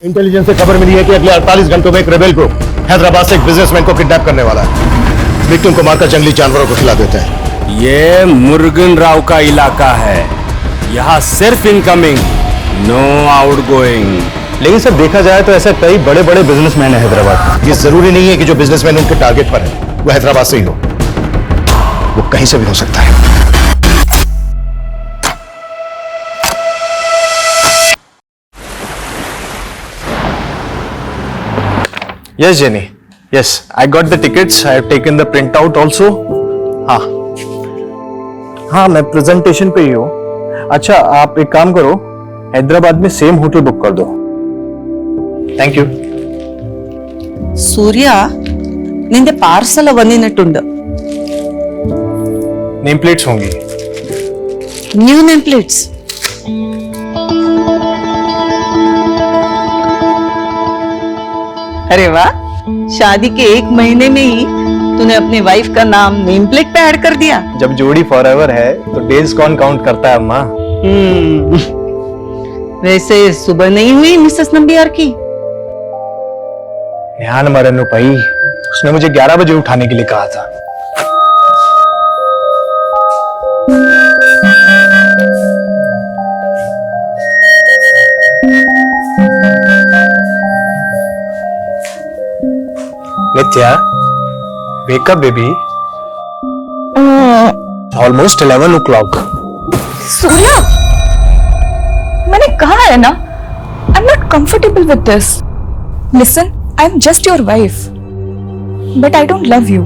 Intelligence से खबर मिली है कि अगले 48 घंटों में एक रेबेल ग्रुप हैदराबाद से एक बिजनेसमैन को किडनैप करने वाला है। विक्टिम को मारकर जंगली जानवरों को खिला देते हैं। ये मुर्गन राव का इलाका है, यहाँ सिर्फ इनकमिंग, नो आउटगोइंग। लेकिन सर देखा जाए तो ऐसे कई बड़े बड़े बिजनेसमैन है हैदराबाद। ये जरूरी नहीं है कि जो बिजनेसमैन उनके टारगेट पर है वो हैदराबाद से ही हो, वो कहीं से भी हो सकता है। Yes, Jenny. Yes, I got the tickets. I have taken the printout also. हाँ, मैं प्रेजेंटेशन पे ही हूँ। अच्छा, आप एक काम करो, हैदराबाद में सेम होटल बुक कर दो। Thank you. ಸೂರ್ಯ ನಿಂದೆ ಪಾರ್ಸಲ್ ಬಂದಿನಟ್ಟುಂಡು नेम प्लेट्स होंगी। न्यू नेम प्लेट्स अरे वाह, शादी के 1 महीने में ही तूने अपनी वाइफ का नाम नेम प्लेट पे ऐड कर दिया। जब जोड़ी फॉरएवर है तो डेज कौन काउंट करता है अम्मा? वैसे सुबह नहीं हुई मिसेस नंबियार की? ध्यान मरनु भाई, उसने मुझे 11 बजे उठाने के लिए कहा था। नित्या, wake up baby. Almost 11 o'clock. Surya, मैंने कहा है ना, I am not comfortable with this. Listen, I am just your wife, but I don't love you.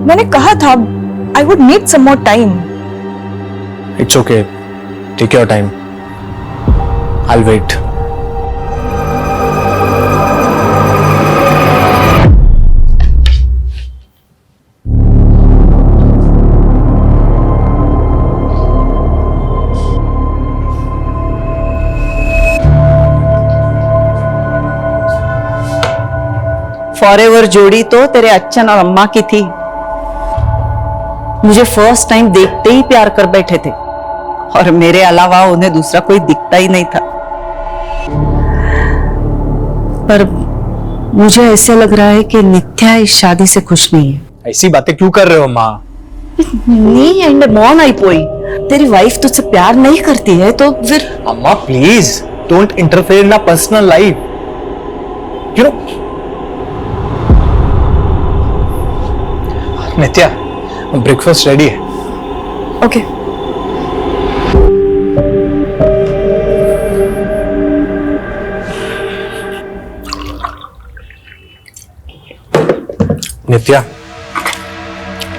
मैंने कहा था I would need some more time. It's okay. Take your time. I'll wait. Forever जोड़ी तो तेरे अच्चन और अम्मा की थी। मुझे फर्स्ट टाइम देखते ही प्यार कर बैठे थे और मेरे अलावा उन्हें दूसरा कोई दिखता ही नहीं था। पर मुझे ऐसे लग रहा है कि नित्या इस शादी से खुश नहीं है। ऐसी बातें क्यों कर रहे हो माँ? नहीं एंड मौन आई पोई। तेरी वाइफ तुझसे प्यार नहीं करती है तो फिर? अम्मा please don't interfere in personal life. You know Nitya, breakfast ready है। ओके। नित्या,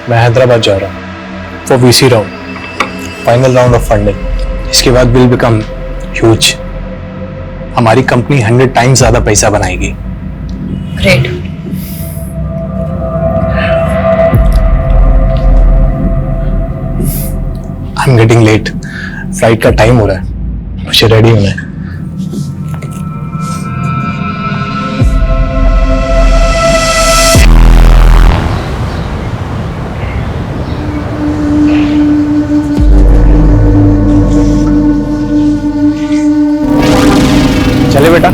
मैं हैदराबाद जा रहा हूँ for VC round, final round of funding. इसके बाद विल बिकम ह्यूज। हमारी कंपनी 100 टाइम्स ज्यादा पैसा बनाएगी। Great. I am getting late, flight का टाइम हो रहा है, मुझे रेडी होना है। चले बेटा।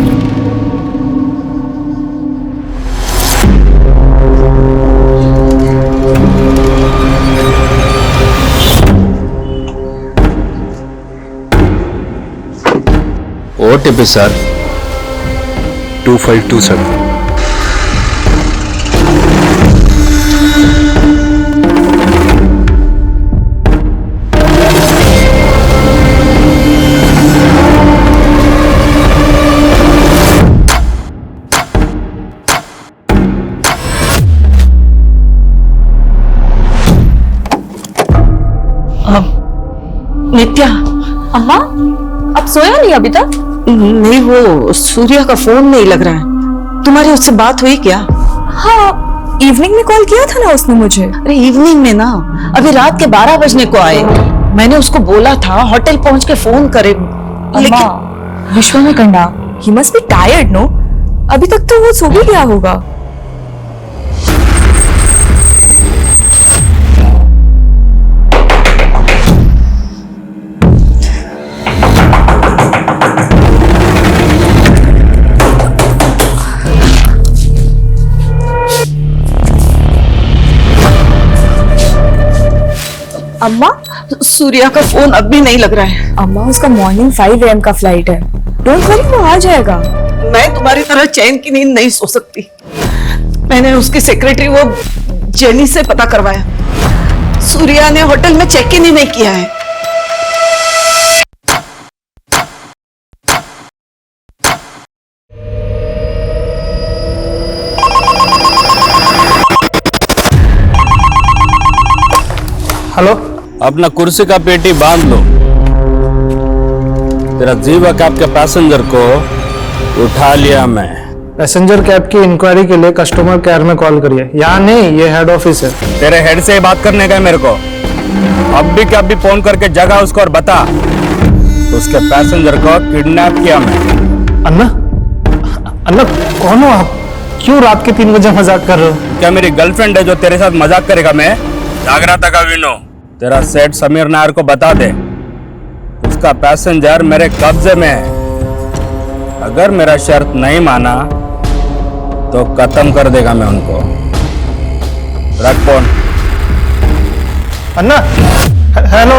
OTP sir 2527. नित्या, अम्मा, अब सोया नहीं अभी तक? नहीं, वो सूर्या का फोन नहीं लग रहा है। तुम्हारी उससे बात हुई क्या? हाँ, इवनिंग में कॉल किया था ना उसने मुझे। अरे इवनिंग में ना, अभी रात के 12 बजने को आए। मैंने उसको बोला था होटल पहुंच के फोन करे, लेकिन विश्वा में कंडा, he must be tired no. अभी तक तो वो सो भी गया होगा। अम्मा सूर्या का फोन अब भी नहीं लग रहा है। अम्मा उसका मॉर्निंग 5 AM का फ्लाइट है। डोंट वरी, वो आ जाएगा। मैं तुम्हारी तरह चैन की नींद नहीं सो सकती। मैंने उसकी सेक्रेटरी वो जेनी से पता करवाया। सूर्या ने होटल में चेक इन ही नहीं किया है। हेलो। अपना कुर्सी का पेटी बांध लो। तेरा जीवा कैब के पैसेंजर को उठा लिया मैं। पैसेंजर कैब की इंक्वायरी के लिए कस्टमर केयर में कॉल करिए। यहाँ नहीं, ये हेड ऑफिस है। तेरे हेड से ही बात करने का है मेरे को। अब भी क्या भी फोन करके जगा उसको और बता उसके पैसेंजर को किडनैप किया मैं। अन्ना, अन्ना कौन हो आप? क्यों रात के 3 बजे मजाक कर रहे हो? क्या मेरी गर्लफ्रेंड है जो तेरे साथ मजाक करेगा? मैं जाग रहा था का विनो। तेरा सेठ समीर नायर को बता दे उसका पैसेंजर मेरे कब्जे में है। अगर मेरा शर्त नहीं माना तो खत्म कर देगा मैं उनको। रख phone. Anna, hello.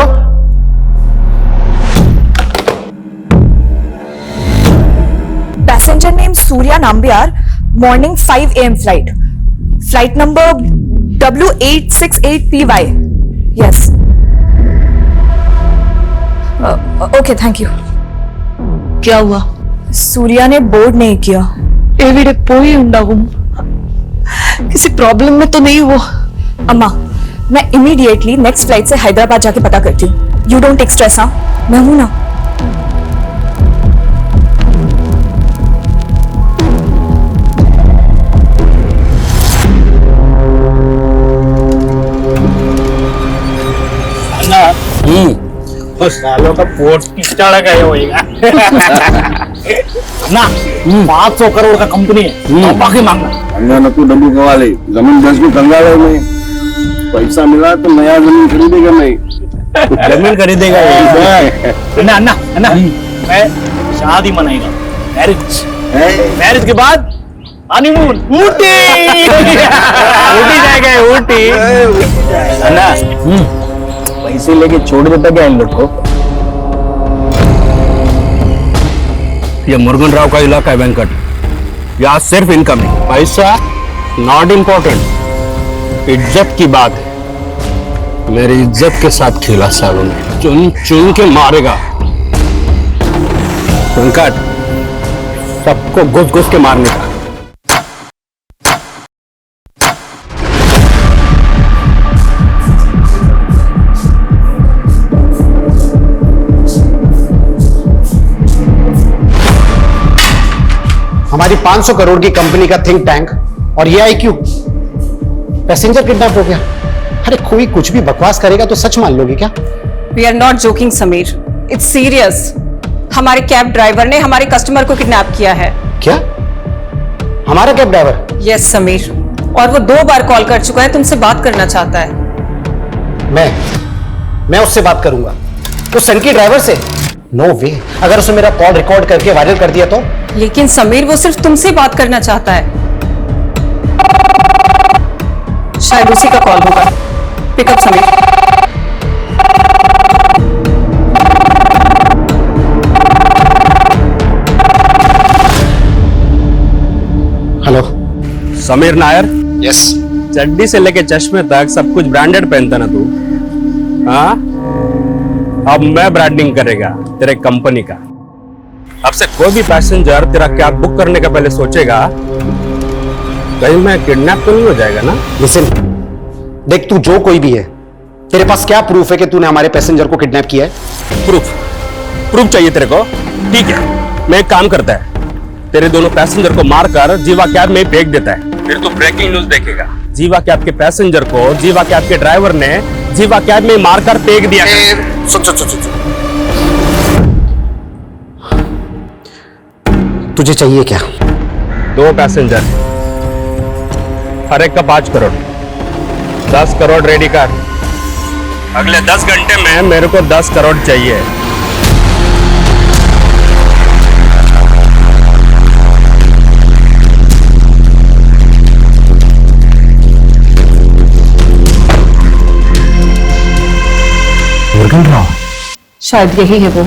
Passenger name Surya Nambiar, morning 5 AM flight, flight number W868PY। Yes, okay, thank you. क्या हुआ? सूर्या ने बोर्ड नहीं किया। एविडे पोई उंडागुम। किसी प्रॉब्लम में तो नहीं वो? अम्मा, मैं इमीडिएटली नेक्स्ट फ्लाइट से हैदराबाद जाके पता करती हूँ। You don't take stress. हाँ, मैं हूं ना। सालों का पोर्ट किस्टा गया होगा ना। 500 करोड़ का कंपनी है, बाकी मांगना। अंगा न तू डब्बू कमा ले, जमीन बेच के कंगाल है मैं। पैसा मिला तो नया जमीन खरीदेगा मैं। जमीन खरीदेगा। अन्ना, अन्ना, अन्ना, मैं शादी मनाएगा। मैरिज के बाद हनीमून ऊटी। ऊटी जाएगा, ऊटी। अन्ना, पैसे लेके छोड़ देता क्या इन लोग को? ये मुरुगन राव का इलाका है वेंकट। यहाँ सिर्फ इनकमिंग, पैसा नॉट इम्पोर्टेंट। इज्जत की बात है। मेरी इज्जत के साथ खेला सालों ने, चुन चुन के मारेगा। वेंकट, सबको घुस घुस के मारने का। हमारी 500 करोड़ की कंपनी का थिंक टैंक और ये IQ, पैसेंजर किडनैप हो गया। अरे कोई कुछ भी बकवास करेगा तो सच मान लोगे क्या? We are not joking Sameer, it's serious. हमारे कैब ड्राइवर ने हमारे कस्टमर को किडनैप किया है। क्या? हमारा कैब ड्राइवर? यस समीर, और वो 2 बार कॉल कर चुका है, तुमसे बात करना चाहता है। मैं उससे बात करूंगा। उस सन की ड्राइवर से? नो वे। अगर उसने मेरा कॉल रिकॉर्ड करके वायरल कर दिया तो? लेकिन समीर वो सिर्फ तुमसे बात करना चाहता है। शायद उसी का कॉल होगा। Pickup Sameer. Hello Sameer Nair. Yes. चड्डी से लेके चश्मे तक सब कुछ ब्रांडेड पहनता ना तू? हाँ, अब मैं ब्रांडिंग करेगा तेरे कंपनी का। अब से कोई भी पैसेंजर तेरा कैब बुक करने का पहले सोचेगा कहीं मैं किडनैप तो नहीं हो जाएगा ना। लिसन, देख तू जो कोई भी है, तेरे पास क्या प्रूफ है कि तूने हमारे पैसेंजर को किडनैप किया है? प्रूफ चाहिए तेरे को? ठीक है, मैं एक काम करता है, तेरे दोनों पैसेंजर को मारकर जीवा कैब में फेंक देता है। फिर तू ब्रेकिंग न्यूज देखेगा। जीवा कैब के पैसेंजर को जीवा कैब के ड्राइवर ने जीवा कैब में मारकर फेंक दिया। सुन। तुझे चाहिए क्या? 2 पैसेंजर, हर एक का 5 करोड़। 10 करोड़ रेडी कर। अगले 10 घंटे में मेरे को 10 करोड़ चाहिए। पिघल रहा हूं। शायद यही है वो।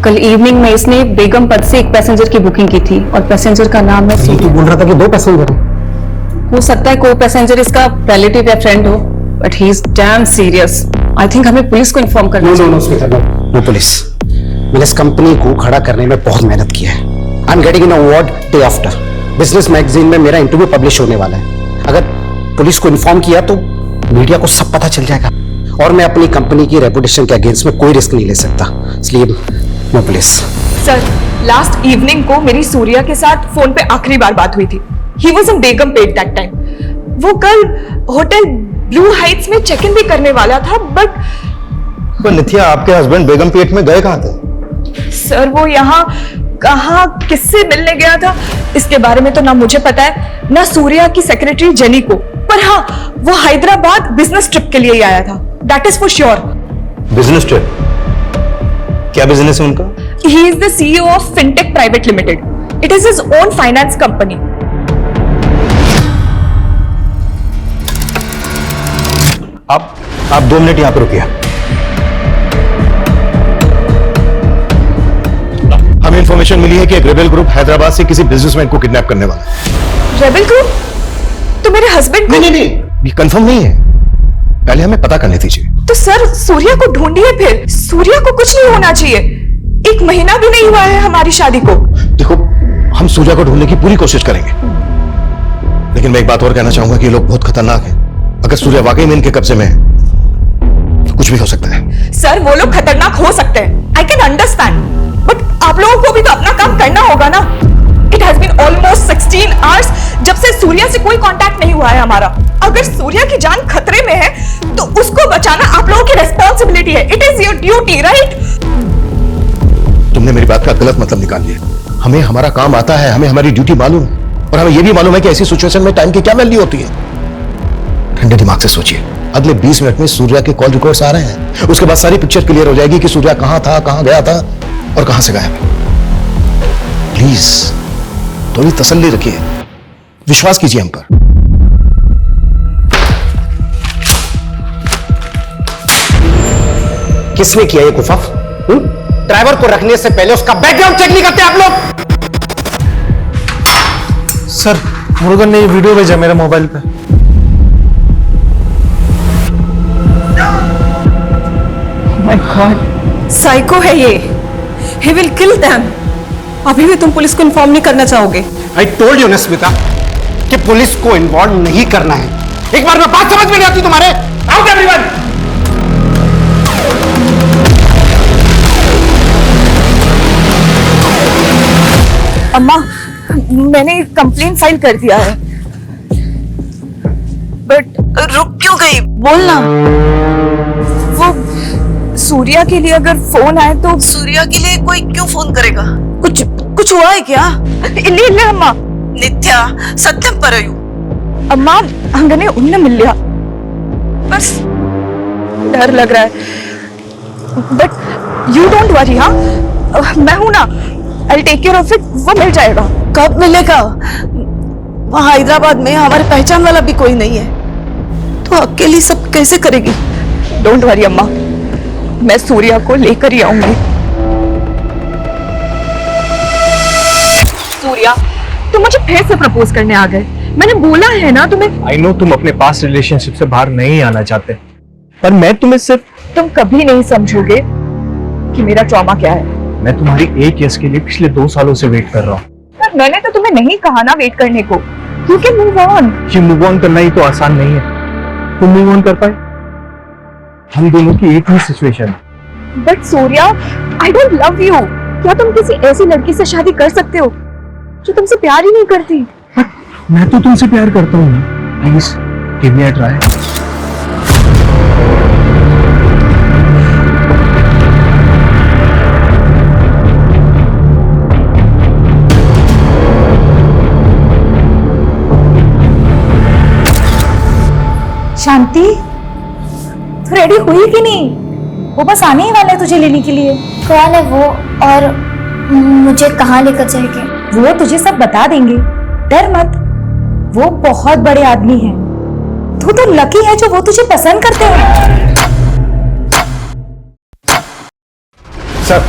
कल इवनिंग में इसने बेगम पथ से एक पैसेंजर की बुकिंग की थी और पैसेंजर का नाम है तू बोल रहा था कि 2 पैसेंजर हैं। हो सकता है कोई पैसेंजर इसका रिलेटिव या फ्रेंड हो, but he is damn serious. I think हमें पुलिस को इन्फॉर्म करना चाहिए। No police. मैंने इस कंपनी को खड़ा करने में बहुत मेहनत की है। आई am getting an award day after. Business magazine में मेरा इंटरव्यू पब्लिश होने वाला है। अगर पुलिस को इन्फॉर्म किया तो मीडिया को सब पता चल जाएगा और मैं अपनी कंपनी की रेपुटेशन के अगेंस्ट में कोई रिस्क नहीं ले सकता, इसलिए no police. Sir, last evening को मेरी सूर्या के साथ फोन पे आखिरी बार बात हुई थी। He was in Begum pet that time. वो कल होटल ब्लू हाइट्स में चेक इन भी करने वाला था, बट नित्या, आपके हस्बैंड बेगम पेट में गए कहां थे? सर वो यहाँ कहाँ किससे मिलने गया था इसके बारे में तो ना मुझे पता है ना सूर्या की सेक्रेटरी जेनी को, पर हाँ वो हैदराबाद बिजनेस ट्रिप के लिए ही आया था, that is for sure. Business trip? क्या बिजनेस है उनका? He is the CEO of fintech private limited. It is his own finance company. आप 2 मिनट यहां पर रुकिए। हमें इंफॉर्मेशन मिली है कि एक रेबेल ग्रुप हैदराबाद से किसी बिजनेसमैन को किडनैप करने वाला है। Rebel group? तो मेरे हस्बैंड को? नहीं, ये कंफर्म नहीं है, पहले हमें पता करने दीजिए। तो सर सूर्या को ढूंढिए फिर। सूर्या को कुछ नहीं होना चाहिए। 1 महीना भी नहीं हुआ है हमारी शादी को। देखो, हम सूर्या को ढूंढने की पूरी कोशिश करेंगे, लेकिन मैं एक बात और कहना चाहूंगा कि ये लोग बहुत खतरनाक हैं। अगर सूर्या वाकई में इनके कब्जे में है तो कुछ भी हो सकता है। सर वो लोग खतरनाक हो सकते हैं, आई कैन अंडरस्टैंड, बट आप लोगों को भी तो अपना काम करना होगा ना। It has been almost 16 hours जब से सूर्या से कोई कांटेक्ट नहीं हुआ है हमारा। अगर सूर्या की जान खतरे में है तो उसको बचाना आप लोगों की रिस्पॉन्सिबिलिटी है। It is your duty, right? तुमने मेरी बात का गलत मतलब निकाल लिया। हमें हमारा काम आता है, हमें हमारी ड्यूटी मालूम है, और हमें यह भी मालूम है कि ऐसी सिचुएशन में टाइम की क्या वैल्यू होती है। ठंडे दिमाग से सोचिए, अगले 20 मिनट में सूर्या के कॉल रिकॉर्ड्स आ रहे हैं, उसके बाद सारी पिक्चर क्लियर हो जाएगी कि सूर्या कहां था, कहां गया था और कहां से गायब है। प्लीज थोड़ी तसल्ली रखिए, विश्वास कीजिए हम पर। किसने किया ये कुफफ? ड्राइवर को रखने से पहले उसका बैकग्राउंड चेक नहीं करते आप लोग? सर, मुरुगन ने ये वीडियो भेजा मेरे मोबाइल पे। माय गॉड, साइको है ये। He will kill them. अभी भी तुम पुलिस को इन्फॉर्म नहीं करना चाहोगे? आई टोल्ड यू ना स्मिता कि पुलिस को इन्वॉल्व नहीं करना है। एक बार में बात समझ में नहीं आती तुम्हारे? Out everyone. अम्मा, मैंने कंप्लेंट फाइल कर दिया है, बट रुक क्यों गई? बोलना। वो सूर्या के लिए अगर फोन आए तो? सूर्या के लिए कोई क्यों फोन करेगा? कुछ हुआ है क्या? ಇಲ್ಲ ಅಮ್ಮ. नित्या, सत्यम परयू। अम्मा हंगने उन्हें मिल लिया, बस डर लग रहा है, बट यू डोंट वरी। हाँ, मैं हूं ना, I take care of it. वो मिल जाएगा। कब मिलेगा? वहां हैदराबाद में हमारे पहचान वाला भी कोई नहीं है, तो अकेली सब कैसे करेगी? डोंट वरी अम्मा, मैं सूर्या को लेकर ही आऊंगी। सूर्या, तुम मुझे फिर से प्रपोज करने आ गए। मैंने बोला है ना तुम्हें। आई नो तुम अपने पास रिलेशनशिप से बाहर नहीं आना चाहते, पर मैं तुम्हें सिर्फ... तुम कभी नहीं समझोगे कि मेरा ट्रॉमा क्या है। मैं तुम्हारी एक यस के लिए पिछले 2 सालों से वेट कर रहा हूँ। पर मैंने तो तुम्हें नहीं कहा ना वेट करने को। You can move on. ये मूव ऑन करना ही तो आसान नहीं है। तुम मूव ऑन कर पाए? हम दोनों की एक ही सिचुएशन है। But Surya, I don't love you. क्या तुम किसी ऐसी लड़की से शादी कर सकते हो जो तुमसे प्यार ही नहीं करती? मैं तो तुमसे प्यार करता हूँ ना। Please give me a try. Shanti, तू रेडी हुई कि नहीं? वो बस आने ही वाला है तुझे लेने के लिए। कौन है वो और मुझे कहाँ लेकर जाएंगे? वो तुझे सब बता देंगे, डर मत। वो बहुत बड़े आदमी हैं। तू तो लकी है जो वो तुझे पसंद करते हैं। सर,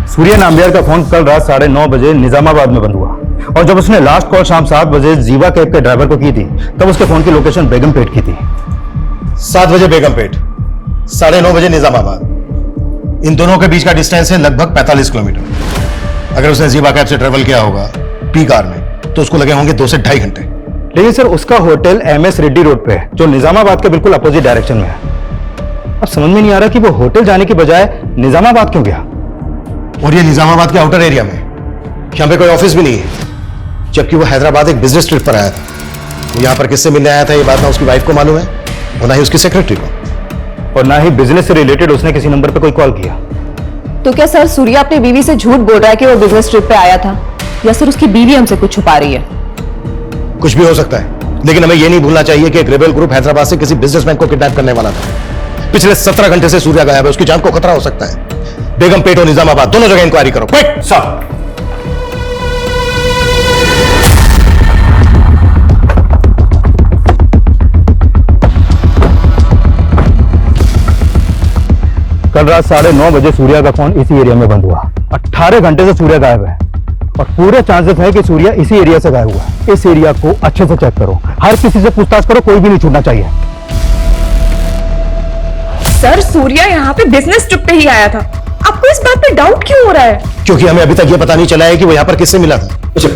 सूर्या नाम्बियार का फोन कल रात 9:30 बजे निजामाबाद में बंद हुआ और जब उसने लास्ट कॉल शाम 7 बजे जीवा कैब के ड्राइवर को की थी तब उसके फोन की लोकेशन बेगमपेट की थी। 7 बजे बेगमपेट, 9:30 बजे निजामाबाद। इन दोनों के बीच का डिस्टेंस है लगभग 45 किलोमीटर। अगर उसने जीवा कैब से ट्रेवल किया होगा पी कार में तो उसको लगे होंगे 2 से 2.5 घंटे। लेकिन सर उसका होटल MS रेड्डी रोड पे है जो निजामाबाद के बिल्कुल अपोजिट डायरेक्शन में है। अब समझ में नहीं आ रहा कि वो होटल जाने की बजाय निजामाबाद क्यों गया। और ये निजामाबाद के आउटर एरिया में, यहाँ पे कोई ऑफिस भी नहीं है, जबकि वो हैदराबाद एक बिजनेस ट्रिप पर आया था। वो यहाँ पर किससे मिलने आया था ये बात ना उसकी वाइफ को मालूम है और ना ही उसकी सेक्रेटरी को, और ना ही बिजनेस से रिलेटेड उसने किसी नंबर पे कोई कॉल किया। तो क्या सर सूर्या अपनी बीवी से झूठ बोल रहा है कि वो बिजनेस ट्रिप पे आया था, या सर उसकी बीवी हमसे कुछ छुपा रही है? कुछ भी हो सकता है, लेकिन हमें ये नहीं भूलना चाहिए कि एक रेबेल ग्रुप हैदराबाद से किसी बिजनेसमैन को किडनैप करने वाला था। पिछले 17 घंटे से सूर्या गायब है, उसकी जान को खतरा हो सकता है। बेगमपेट और निजामाबाद दोनों जगह इंक्वायरी करो, क्विक। सर कल रात 9:30 बजे सूर्या का फोन इसी एरिया में बंद हुआ। 18 घंटे से सूर्या गायब है और पूरे चांसेस है कि सूर्या इसी एरिया से गायब हुआ है। इस एरिया को अच्छे से चेक करो, हर किसी से पूछताछ करो, कोई भी नहीं छूटना चाहिए। सर सूर्या यहाँ पे बिजनेस ट्रिप पे ही आया था, आपको इस बात पे डाउट क्यों हो रहा है? क्योंकि हमें अभी तक ये पता नहीं चला है कि वो यहाँ पर किससे मिला था। अच्छा,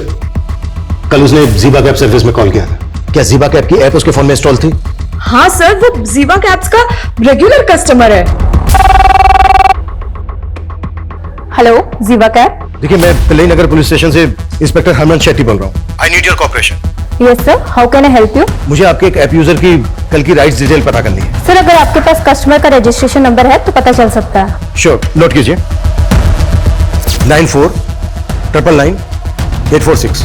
कल उसने जीवा कैब सर्विस में कॉल किया था, क्या जीवा कैब की ऐप उसके फोन में इंस्टॉल थी? हाँ सर, वो जीवा कैब्स का रेगुलर कस्टमर है। हेलो जीवा कैब। देखिए, मैं पिल्लई नगर पुलिस स्टेशन से इंस्पेक्टर हरमन शेट्टी बोल रहा हूँ। I need your cooperation. Yes sir, how can I help you? मुझे आपके एक ऐप यूजर की कल की राइड्स डिटेल पता करनी है। सर अगर आपके पास कस्टमर का रजिस्ट्रेशन नंबर है तो पता चल सकता है। श्योर, नोट कीजिए 94 999 846।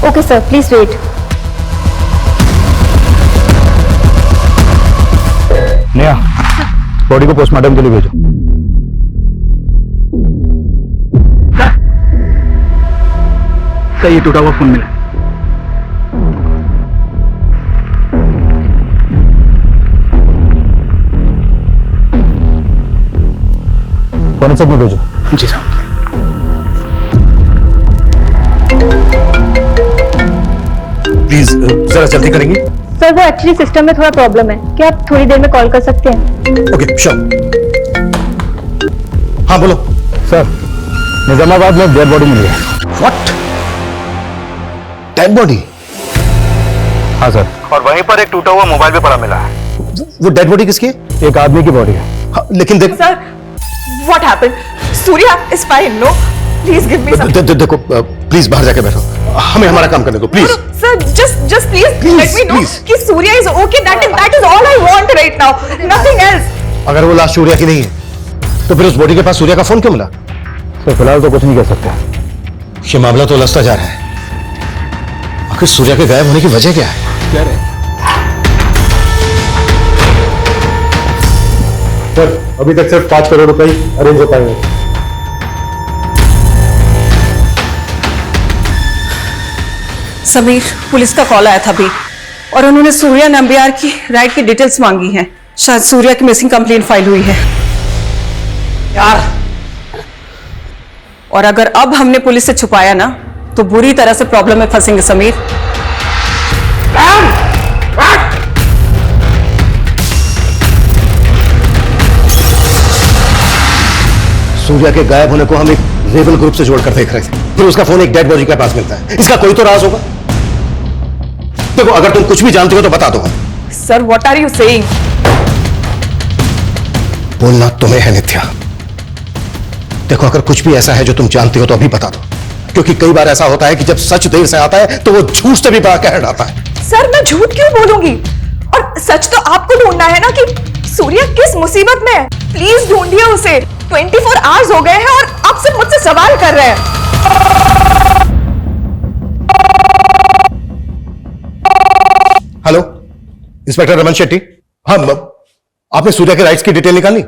Okay sir, please wait. Neha, body को पोस्टमार्टम के लिए भेजो। ये टूटा हुआ फोन मिला। फॉरेंसिक में भेजो। जी साहब। प्लीज जरा जल्दी करेंगे। सर वो एक्चुअली सिस्टम में थोड़ा प्रॉब्लम है, क्या आप थोड़ी देर में कॉल कर सकते हैं? Okay sure. हाँ बोलो। सर निजामाबाद में डेड बॉडी मिली है। व्हाट? Dead body? हाँ सर, और वहीं पर एक टूटा हुआ मोबाइल भी पड़ा मिला है। वो डेड बॉडी किसकी है? एक आदमी की बॉडी है। हाँ, लेकिन देख sir what happened? Surya is fine, no? Please give me some. देखो प्लीज बाहर जाके बैठो, हमें हमारा काम करने दो please. Sir just please let me know कि Surya is okay, that is all I want right now, nothing else. अगर वो लाश सूर्या की नहीं है तो फिर उस बॉडी के पास सूर्या का फोन क्यों मिला? तो फिलहाल तो कुछ नहीं कह सकते। ये मामला तो उलझता जा रहा है। आखिर सूर्या के गायब होने की वजह क्या है? सर अभी तक सिर्फ 5 करोड़ रुपए अरेंज हो पाए हैं। समीर, पुलिस का कॉल आया था अभी और उन्होंने सूर्या नंबियार की राइड की डिटेल्स मांगी हैं। शायद सूर्या की मिसिंग कंप्लेंट फाइल हुई है यार। और अगर अब हमने पुलिस से छुपाया ना तो बुरी तरह से प्रॉब्लम में फंसेंगे समीर। सूर्या के गायब होने को हम एक रेबल ग्रुप से जोड़कर देख रहे थे, फिर उसका फोन एक डेड बॉडी के पास मिलता है। इसका कोई तो राज होगा। देखो, अगर तुम कुछ भी जानते हो तो बता दो। Sir what are you saying? बोलना तुम्हें है नित्या। देखो, अगर कुछ भी ऐसा है जो तुम जानती हो तो अभी बता दो, क्योंकि कई बार ऐसा होता है कि जब सच देर से आता है तो वो झूठ से भी बड़ा कहर आता है। सर मैं झूठ क्यों बोलूंगी? और सच तो आपको ढूंढना है ना कि सूर्या किस मुसीबत में है। प्लीज ढूंढिए उसे। 24 आवर्स हो गए हैं और आप सिर्फ मुझसे सवाल कर रहे हैं। Hello, inspector Raman Shetty. हाँ, आपने सूर्या के राइट्स की डिटेल निकाली?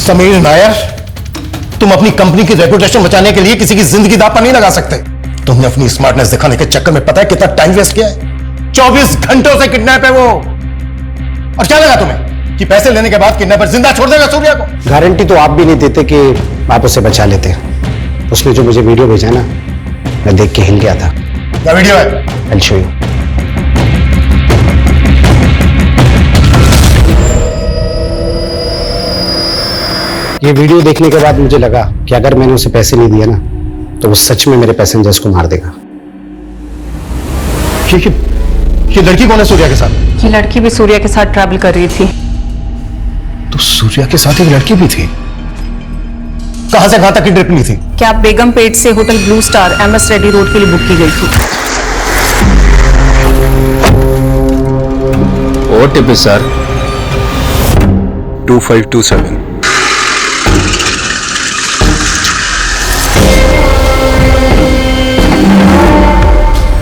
समीर नायर, तुम अपनी कंपनी की रेपुटेशन बचाने के लिए किसी की जिंदगी दांव पर नहीं लगा सकते। तुमने अपनी स्मार्टनेस दिखाने के चक्कर में पता है कितना टाइम वेस्ट किया है? 24 घंटों से किडनैप है वो। और क्या लगा तुम्हें कि पैसे लेने के बाद किडनैपर जिंदा छोड़ देगा सूर्या को? गारंटी तो आप भी नहीं देते कि आप उसे बचा लेते। उसने जो मुझे वीडियो भेजा ना, मैं देख के हिल गया था। क्या वीडियो है? I'll show you. ये वीडियो देखने के बाद मुझे लगा कि अगर मैंने उसे पैसे नहीं दिए ना, तो वो सच में मेरे पैसेंजर्स को मार देगा। ये लड़की कौन है सूर्या के साथ? ये लड़की भी सूर्या के साथ ट्रैवल कर रही थी। तो सूर्या के साथ एक लड़की भी थी। कहां से कहां तक की ट्रिप ली थी? कैब बेगम पेट से hotel blue star MS Reddy road के लिए बुक की गई थी। OTP sir 2527।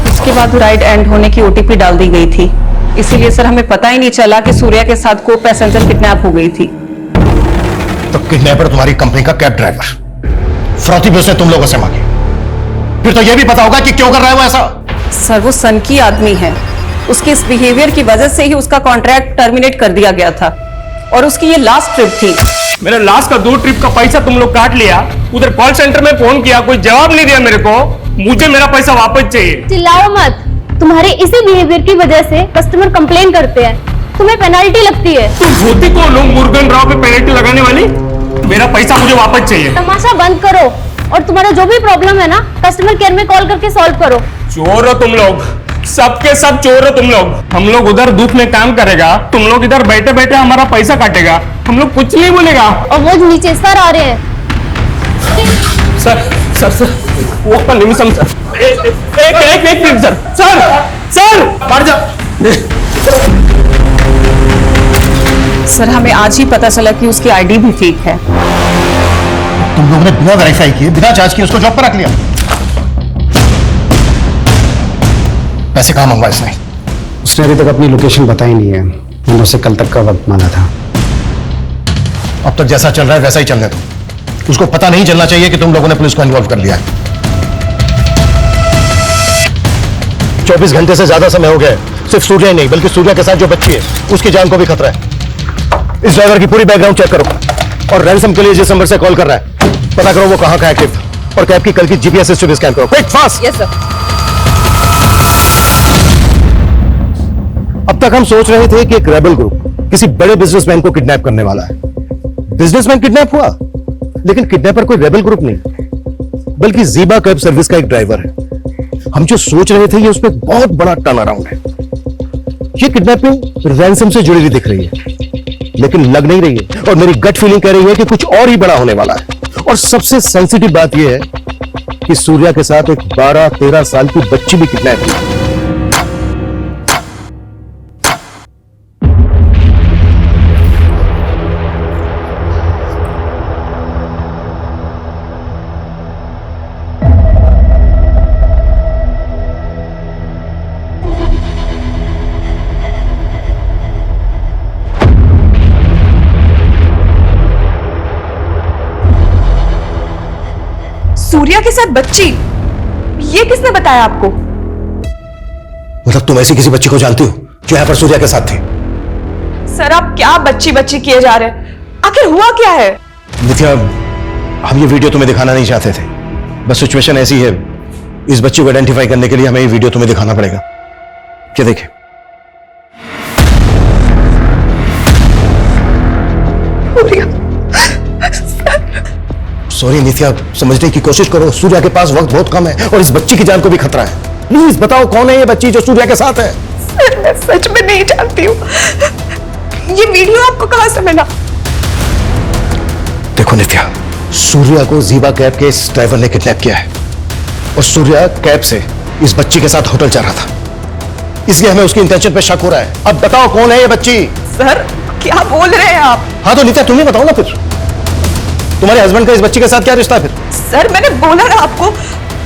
इसके बाद राइड एंड होने की OTP डाल दी गई थी। इसीलिए सर हमें पता ही नहीं चला कि सूर्या के साथ को पैसेंजर किडनैप हो गई थी। तो किडनैपर तुम्हारी कंपनी का कैब ड्राइवर, फ्रॉती भी उसने तुम लोगों से मांगी। फिर तो यह भी पता होगा कि क्यों कर रहा है वो ऐसा। सर वो सन की आदमी है। उसके इस बिहेवियर की वजह से ही उसका कॉन्ट्रैक्ट टर्मिनेट कर दिया गया था और उसकी ये लास्ट ट्रिप थी। मेरे लास्ट का 2 ट्रिप का पैसा तुम लोग काट लिया। उधर कॉल सेंटर में फोन किया, कोई जवाब नहीं दिया मेरे को। मुझे मेरा पैसा वापस चाहिए। चिल्लाओ मत, तुम्हारे इसी बिहेवियर की वजह से कस्टमर कंप्लेन करते हैं, तुम्हें पेनल्टी लगती है। तुम होती कौन लोग मुर्गन राव पे पेनल्टी लगाने वाली? मेरा पैसा मुझे वापस चाहिए। तमाशा बंद करो और तुम्हारा जो भी प्रॉब्लम है ना, कस्टमर केयर में कॉल करके सॉल्व करो। चोर हो तुम लोग, सबके सब चोर हो तुम लोग। हम लोग उधर धूप में काम करेगा, तुम लोग इधर बैठे बैठे हमारा पैसा काटेगा। हम लोग कुछ नहीं बोलेगा। और वो नीचे सर आ रहे हैं। सर सर सर वो का निमिषम सर, एक मिनट सर। सर सर बाहर जा। सर हमें आज ही पता चला कि उसकी ID भी फेक है। तुम लोगों ने बिना वेरीफाई किए, बिना जांच किए उसको जॉब पर रख लिया। पैसे कहां मंगवा इसने? उसने अभी तक अपनी लोकेशन बताई नहीं है। मैंने उससे कल तक का वक्त मांगा था। अब तक जैसा चल रहा है वैसा ही चलने दो। उसको पता नहीं चलना चाहिए कि तुम लोगों ने पुलिस को इन्वॉल्व कर लिया है। 24 घंटे से ज्यादा समय हो गया है। सिर्फ सूर्या ही नहीं बल्कि सूर्या के साथ जो बच्ची है उसकी जान को भी खतरा है। इस ड्राइवर की पूरी बैकग्राउंड चेक करो और रैंसम के लिए जिस नंबर से कॉल कर रहा है पता करो वो कहां का एक्टिव था और कैब की कल की GPS हिस्ट्री भी स्कैन करो। Quick fast. Yes sir. अब तक हम सोच रहे थे कि एक रेबल ग्रुप किसी बड़े बिजनेसमैन को किडनैप करने वाला है। बिजनेसमैन किडनैप हुआ, लेकिन किडनैपर कोई रेबल ग्रुप नहीं बल्कि ज़ीबा कैब सर्विस का एक ड्राइवर है। हम जो सोच रहे थे ये उसमें बहुत बड़ा टर्न अराउंड है। ये किडनैपिंग रैंसम से जुड़ी हुई दिख रही है लेकिन लग नहीं रही है और मेरी गट फीलिंग कह रही है कि कुछ और ही बड़ा होने वाला है। और सबसे सेंसिटिव बात यह है कि सूर्या के साथ एक 12-13 साल की बच्ची भी किडनैप हुई। सूर्या के साथ बच्ची, ये किसने बताया आपको? मतलब तुम ऐसी किसी बच्ची को जानती हो जो यहां पर सूर्या के साथ थी? सर आप क्या बच्ची बच्ची किए जा रहे हैं? आखिर हुआ क्या है? नित्या, हम ये वीडियो तुम्हें दिखाना नहीं चाहते थे, बस सिचुएशन ऐसी है। इस बच्ची को आइडेंटिफाई करने के लिए हमें ये वीडियो तुम्हें दिखाना पड़ेगा। क्या देखे? सॉरी नित्या, समझने की कोशिश करो। सूर्या के पास वक्त बहुत कम है और इस बच्ची की जान को भी खतरा है। प्लीज बताओ कौन है ये बच्ची जो सूर्या के साथ है? सर मैं सच में नहीं जानती हूँ। ये वीडियो आपको कहां से मिला? देखो नित्या, सूर्या को ज़ीबा कैब के इस ड्राइवर ने किडनैप किया है और सूर्या कैब से इस बच्ची के साथ होटल जा रहा था, इसलिए हमें उसकी इंटेंशन पे शक हो रहा है। अब बताओ कौन है ये बच्ची? सर क्या बोल रहे हैं आप? हाँ तो नित्या तुम ही बताओ ना, फिर तुम्हारे हस्बैंड का इस बच्ची के साथ क्या रिश्ता है? फिर सर मैंने बोला ना आपको,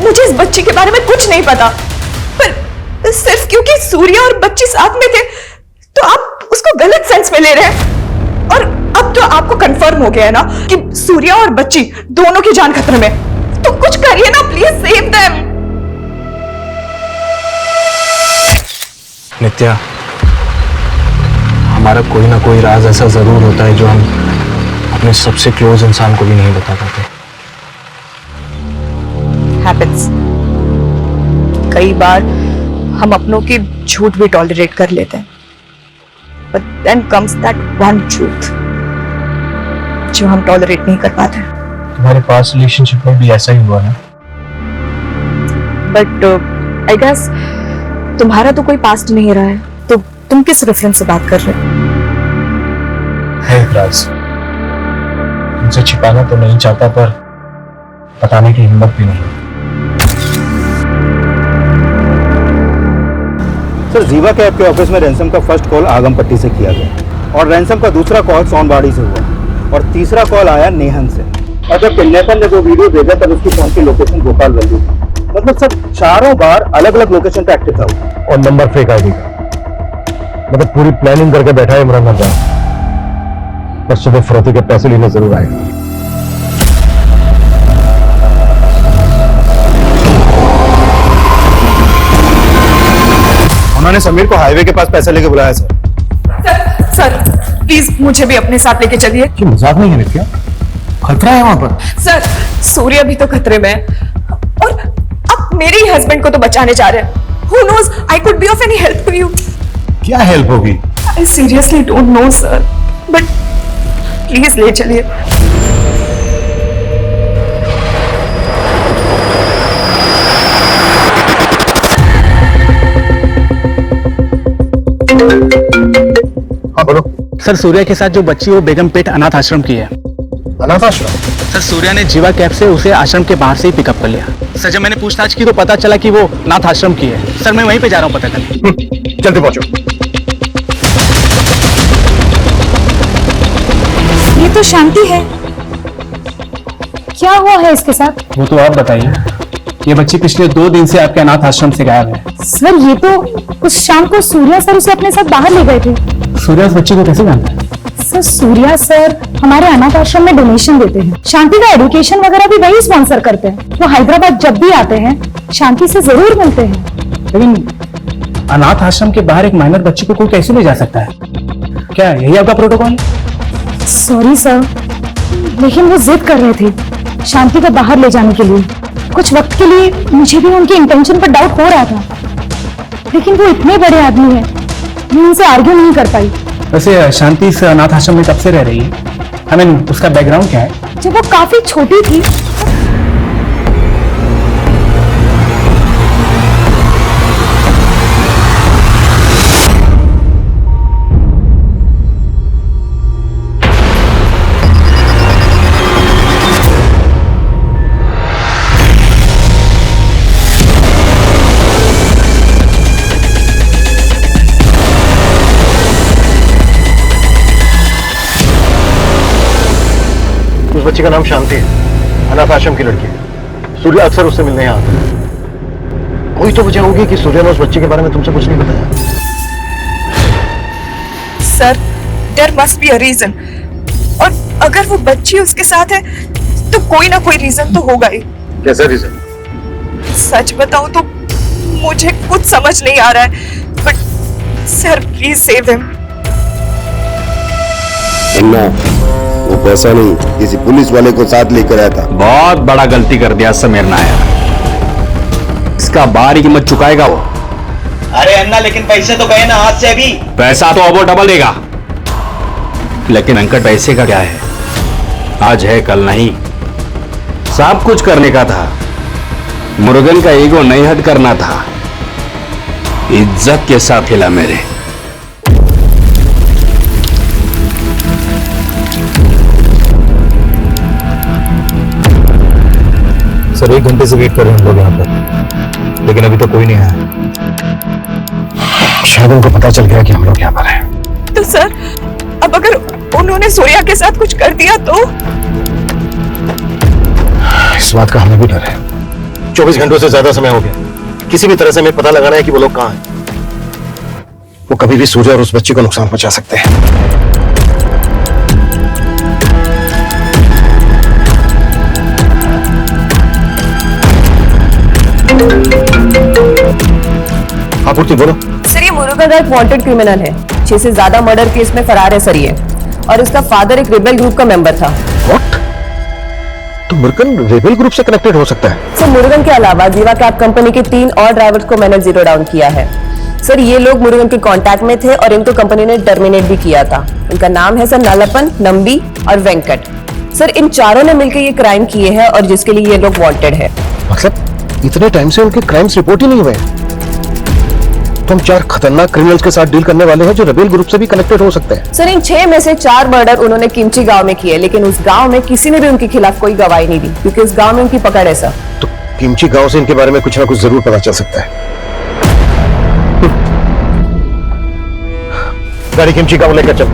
मुझे इस बच्ची के बारे में कुछ नहीं पता, पर सिर्फ क्योंकि सूर्या और बच्ची साथ में थे तो आप उसको गलत सेंस में ले रहे हैं। और अब तो आपको कंफर्म हो गया है ना कि सूर्या और बच्ची दोनों की जान खतरे में। तो कुछ करिए ना, प्लीज सेव देम। नित्या, हमारा कोई ना कोई राज ऐसा जरूर होता है जो हम अपने सबसे क्लोज इंसान को भी नहीं बता पाते। हैपेंस। कई बार हम अपनों की झूठ भी टॉलरेट कर लेते हैं, but then comes that one truth जो हम टॉलरेट नहीं कर पाते। तुम्हारे पास रिलेशनशिप में भी ऐसा ही हुआ ना? बट आई गेस तुम्हारा तो कोई पास्ट नहीं रहा है, तो तुम किस रेफरेंस से बात कर रहे हो? है एक राज, तुमसे छिपाना तो नहीं चाहता, पर बताने की हिम्मत भी नहीं। सर, जीवा कैब के ऑफिस में रैंसम का फर्स्ट कॉल आगमपट्टी से किया गया और रैंसम का दूसरा कॉल सोनबाड़ी से हुआ और तीसरा कॉल आया नेहन से। और जब किडनैपर ने वो वीडियो भेजा तब उसकी फोन की लोकेशन भोपाल वैल्यू थी। मतलब सर, चारों बार अलग अलग लोकेशन पे एक्टिव था वो। और नंबर फेक आईडी का। मतलब पूरी प्लानिंग करके बैठा है इमरान खान, पर सुबह फरोती के पैसे लेने जरूर आएगा। उन्होंने समीर को हाईवे के पास पैसे लेके बुलाया सर। सर प्लीज मुझे भी अपने साथ लेके चलिए। कि मजाक नहीं है नित्या, खतरा है वहां पर। सर सूर्या भी तो खतरे में है और आप मेरे ही हस्बैंड को तो बचाने जा रहे हैं। Who knows, I could be of any help to you. क्या हेल्प होगी? I seriously don't know, sir. But please ले चलिए। हाँ बोलो। सर, सूर्या के साथ जो बच्ची वो बेगमपेट अनाथ आश्रम की है। अनाथ आश्रम? सर, सूर्या ने जीवा कैब से उसे आश्रम के बाहर से ही पिकअप कर लिया। सर, जब मैंने पूछताछ की तो पता चला कि वो अनाथ आश्रम की है। सर, मैं वहीं पे जा रहा हूँ पता करने। जल्दी पहुंचो। ये तो शांति है, क्या हुआ है इसके साथ? वो तो आप बताइए। ये बच्ची पिछले 2 दिन से आपके अनाथ आश्रम से गायब है। सर, ये तो उस शाम को सूर्या सर उसे अपने साथ बाहर ले गए थे। सूर्या उस बच्ची को कैसे जानता है? सर, सूर्या सर हमारे अनाथ आश्रम में डोनेशन देते हैं। शांति का एजुकेशन वगैरह भी वही स्पॉन्सर करते हैं। वो हैदराबाद जब भी आते हैं शांति से जरूर मिलते हैं। लेकिन अनाथ आश्रम के बाहर एक माइनर बच्ची को कोई कैसे ले जा सकता है? क्या यही आपका प्रोटोकॉल? सॉरी सर, लेकिन वो जिद कर रहे थे शांति को बाहर ले जाने के लिए। कुछ वक्त के लिए मुझे भी उनके इंटेंशन पर डाउट हो रहा था, लेकिन वो इतने बड़े आदमी हैं, मैं उनसे आर्ग्यू नहीं कर पाई। वैसे शांति इस अनाथ आश्रम में कब से रह रही है? I mean, उसका बैकग्राउंड क्या है? जब वो काफी छोटी थी। उस बच्ची का नाम शांति है, अनाथ आश्रम की लड़की है। सूर्या अक्सर उससे मिलने यहाँ आता है। कोई तो वजह होगी कि सूर्या ने उस बच्ची के बारे में तुमसे कुछ नहीं बताया। Sir, there must be a reason, और अगर वो बच्ची उसके साथ है तो कोई ना कोई रीजन तो होगा ही। कैसा रीजन? सच बताऊं तो मुझे कुछ समझ नहीं आ रहा है, but sir please save him. Anna, वो पैसा नहीं, किसी पुलिस वाले को साथ लेकर आया था। बहुत बड़ा गलती कर दिया समीर नायर। इसका बारी कीमत चुकाएगा वो। अरे अन्ना, लेकिन पैसे तो गए ना हाथ से अभी। पैसा तो अब वो डबल देगा, लेकिन अंकट पैसे का क्या है? आज है कल नहीं। सब कुछ करने का था, मुर्गन का ईगो नहीं हट करना था। इज्जत के साथ हिला मेरे। सर, 1 घंटे से वेट कर रहे हैं हम लोग यहाँ पर, लेकिन अभी तक कोई नहीं आया। शायद उनको पता चल गया कि हम लोग यहाँ पर हैं। तो सर, अब अगर उन्होंने सूर्या के साथ कुछ कर दिया तो? इस बात का हमें भी डर है। 24 घंटों से ज्यादा समय हो गया। किसी भी तरह से हमें पता लगाना है कि वो लोग कहाँ हैं। वो कभी भी सूर्या और उस बच्ची को नुकसान पहुंचा सकते हैं। हाँ पूर्ति बोलो। सर ये मुरुगन एक वांटेड क्रिमिनल है, 6 से ज्यादा मर्डर केस में फरार है सर ये, और इसका फादर एक रिबेल ग्रुप का मेंबर था। व्हाट? तो मुरुगन रेबेल ग्रुप से कनेक्टेड हो सकता है? सर मुरुगन के अलावा जीवा कैब कंपनी के 3 और ड्राइवर्स को मैंने जीरो डाउन किया है। सर ये लोग मुरुगन के कांटेक्ट में थे और इनको कंपनी ने टर्मिनेट भी किया था। इनका नाम है सर नलपन, नंबी और वेंकट। सर इन चारों ने मिलकर ये क्राइम किए हैं और जिसके लिए ये लोग वांटेड है। मतलब इतने टाइम से उनके क्राइम्स रिपोर्ट ही नहीं हुए? तो हम 4 खतरनाक क्रिमिनल्स के साथ डील करने वाले हैं जो रेबेल ग्रुप से भी कनेक्टेड हो सकते हैं। सर इन 6 में से 4 मर्डर उन्होंने किमची गांव में किए, लेकिन उस गांव में किसी ने भी उनके खिलाफ कोई गवाही नहीं दी क्योंकि उस गांव में उनकी पकड़ है सर। तो किमची गांव से इनके बारे में कुछ ना कुछ जरूर पता चल सकता है। गाड़ी किमची गांव लेकर चल।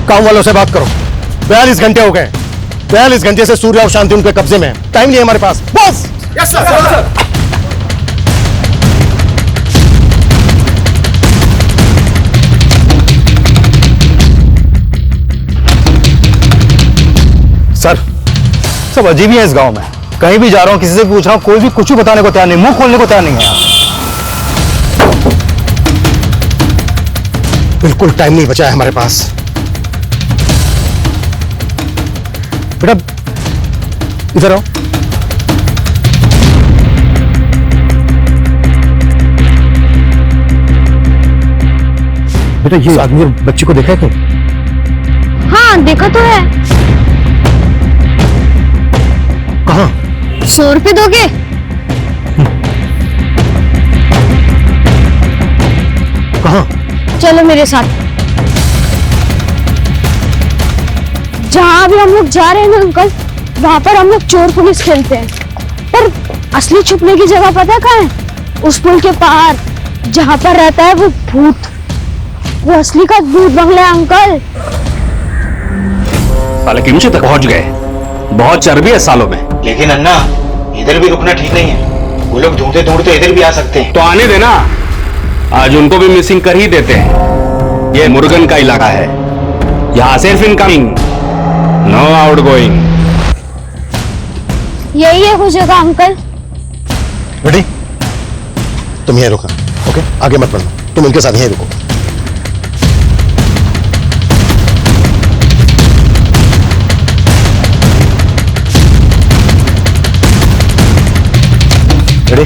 काम वालों से बात करो। 42 घंटे हो गए। 42 घंटे से सूर्य और शांति उनके कब्जे में है। टाइम नहीं है हमारे पास। बस। Yes sir. सर सब अजीब ही है इस गांव में। कहीं भी जा रहा हूं, किसी से पूछ रहा हूं, कोई भी कुछ भी बताने को तैयार नहीं, मुंह खोलने को तैयार नहीं है। बिल्कुल टाइम नहीं बचा है हमारे पास। बेटा इधर आओ। बेटा ये आदमी और बच्ची को देखा है क्या? हाँ देखा तो है। कहाँ? 100 रुपए दोगे? कहाँ? चलो मेरे साथ। जहाँ भी हम लोग जा रहे हैं ना अंकल, वहाँ पर हम लोग चोर पुलिस खेलते हैं, पर असली छुपने की जगह पता कहाँ है? उस पुल के पार जहाँ पर रहता है वो भूत, वो असली का भूत बंगला है अंकल। साले किमची तक पहुंच गए, बहुत चर्बी है सालों में। लेकिन अन्ना इधर भी रुकना ठीक नहीं है, वो लोग ढूंढते ढूंढते इधर भी आ सकते हैं। तो आने देना, आज उनको भी मिसिंग कर ही देते हैं। ये मुरुगन का इलाका है, यहाँ सिर्फ इनकमिंग, नो आउटगोइंग। यही है वो जगह अंकल। बेटी तुम यहीं रुको, ओके? आगे मत बढ़ना, तुम उनके साथ यहीं रुको। बेटी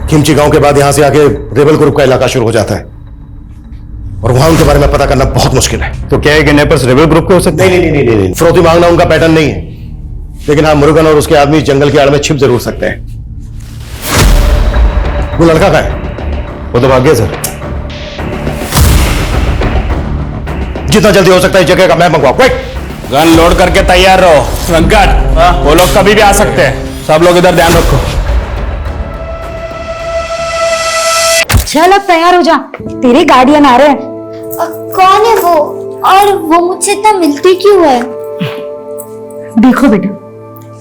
किमची गांव के बाद यहां से आगे रेबेल ग्रुप का इलाका शुरू हो जाता है और वहां उनके बारे में पता करना बहुत मुश्किल है। तो क्या है कि नेपर्स रेबेल ग्रुप के हो सकते हैं? नहीं, फिरौती मांगना उनका पैटर्न नहीं है, लेकिन हाँ मुरुगन और उसके आदमी जंगल की आड़ में छिप जरूर सकते हैं। वो लड़का का है? वो तो भाग गया सर। जितना जल्दी हो सकता है जगह का मैप मंगवाओ। क्विक। गन लोड करके तैयार रहो। वेंकट वो लोग कभी भी आ सकते हैं, सब लोग इधर ध्यान रखो। चल अब तैयार हो जा, तेरे गार्डियन आ रहे हैं। कौन है वो, और वो मुझसे इतना मिलती क्यों है? देखो बेटा,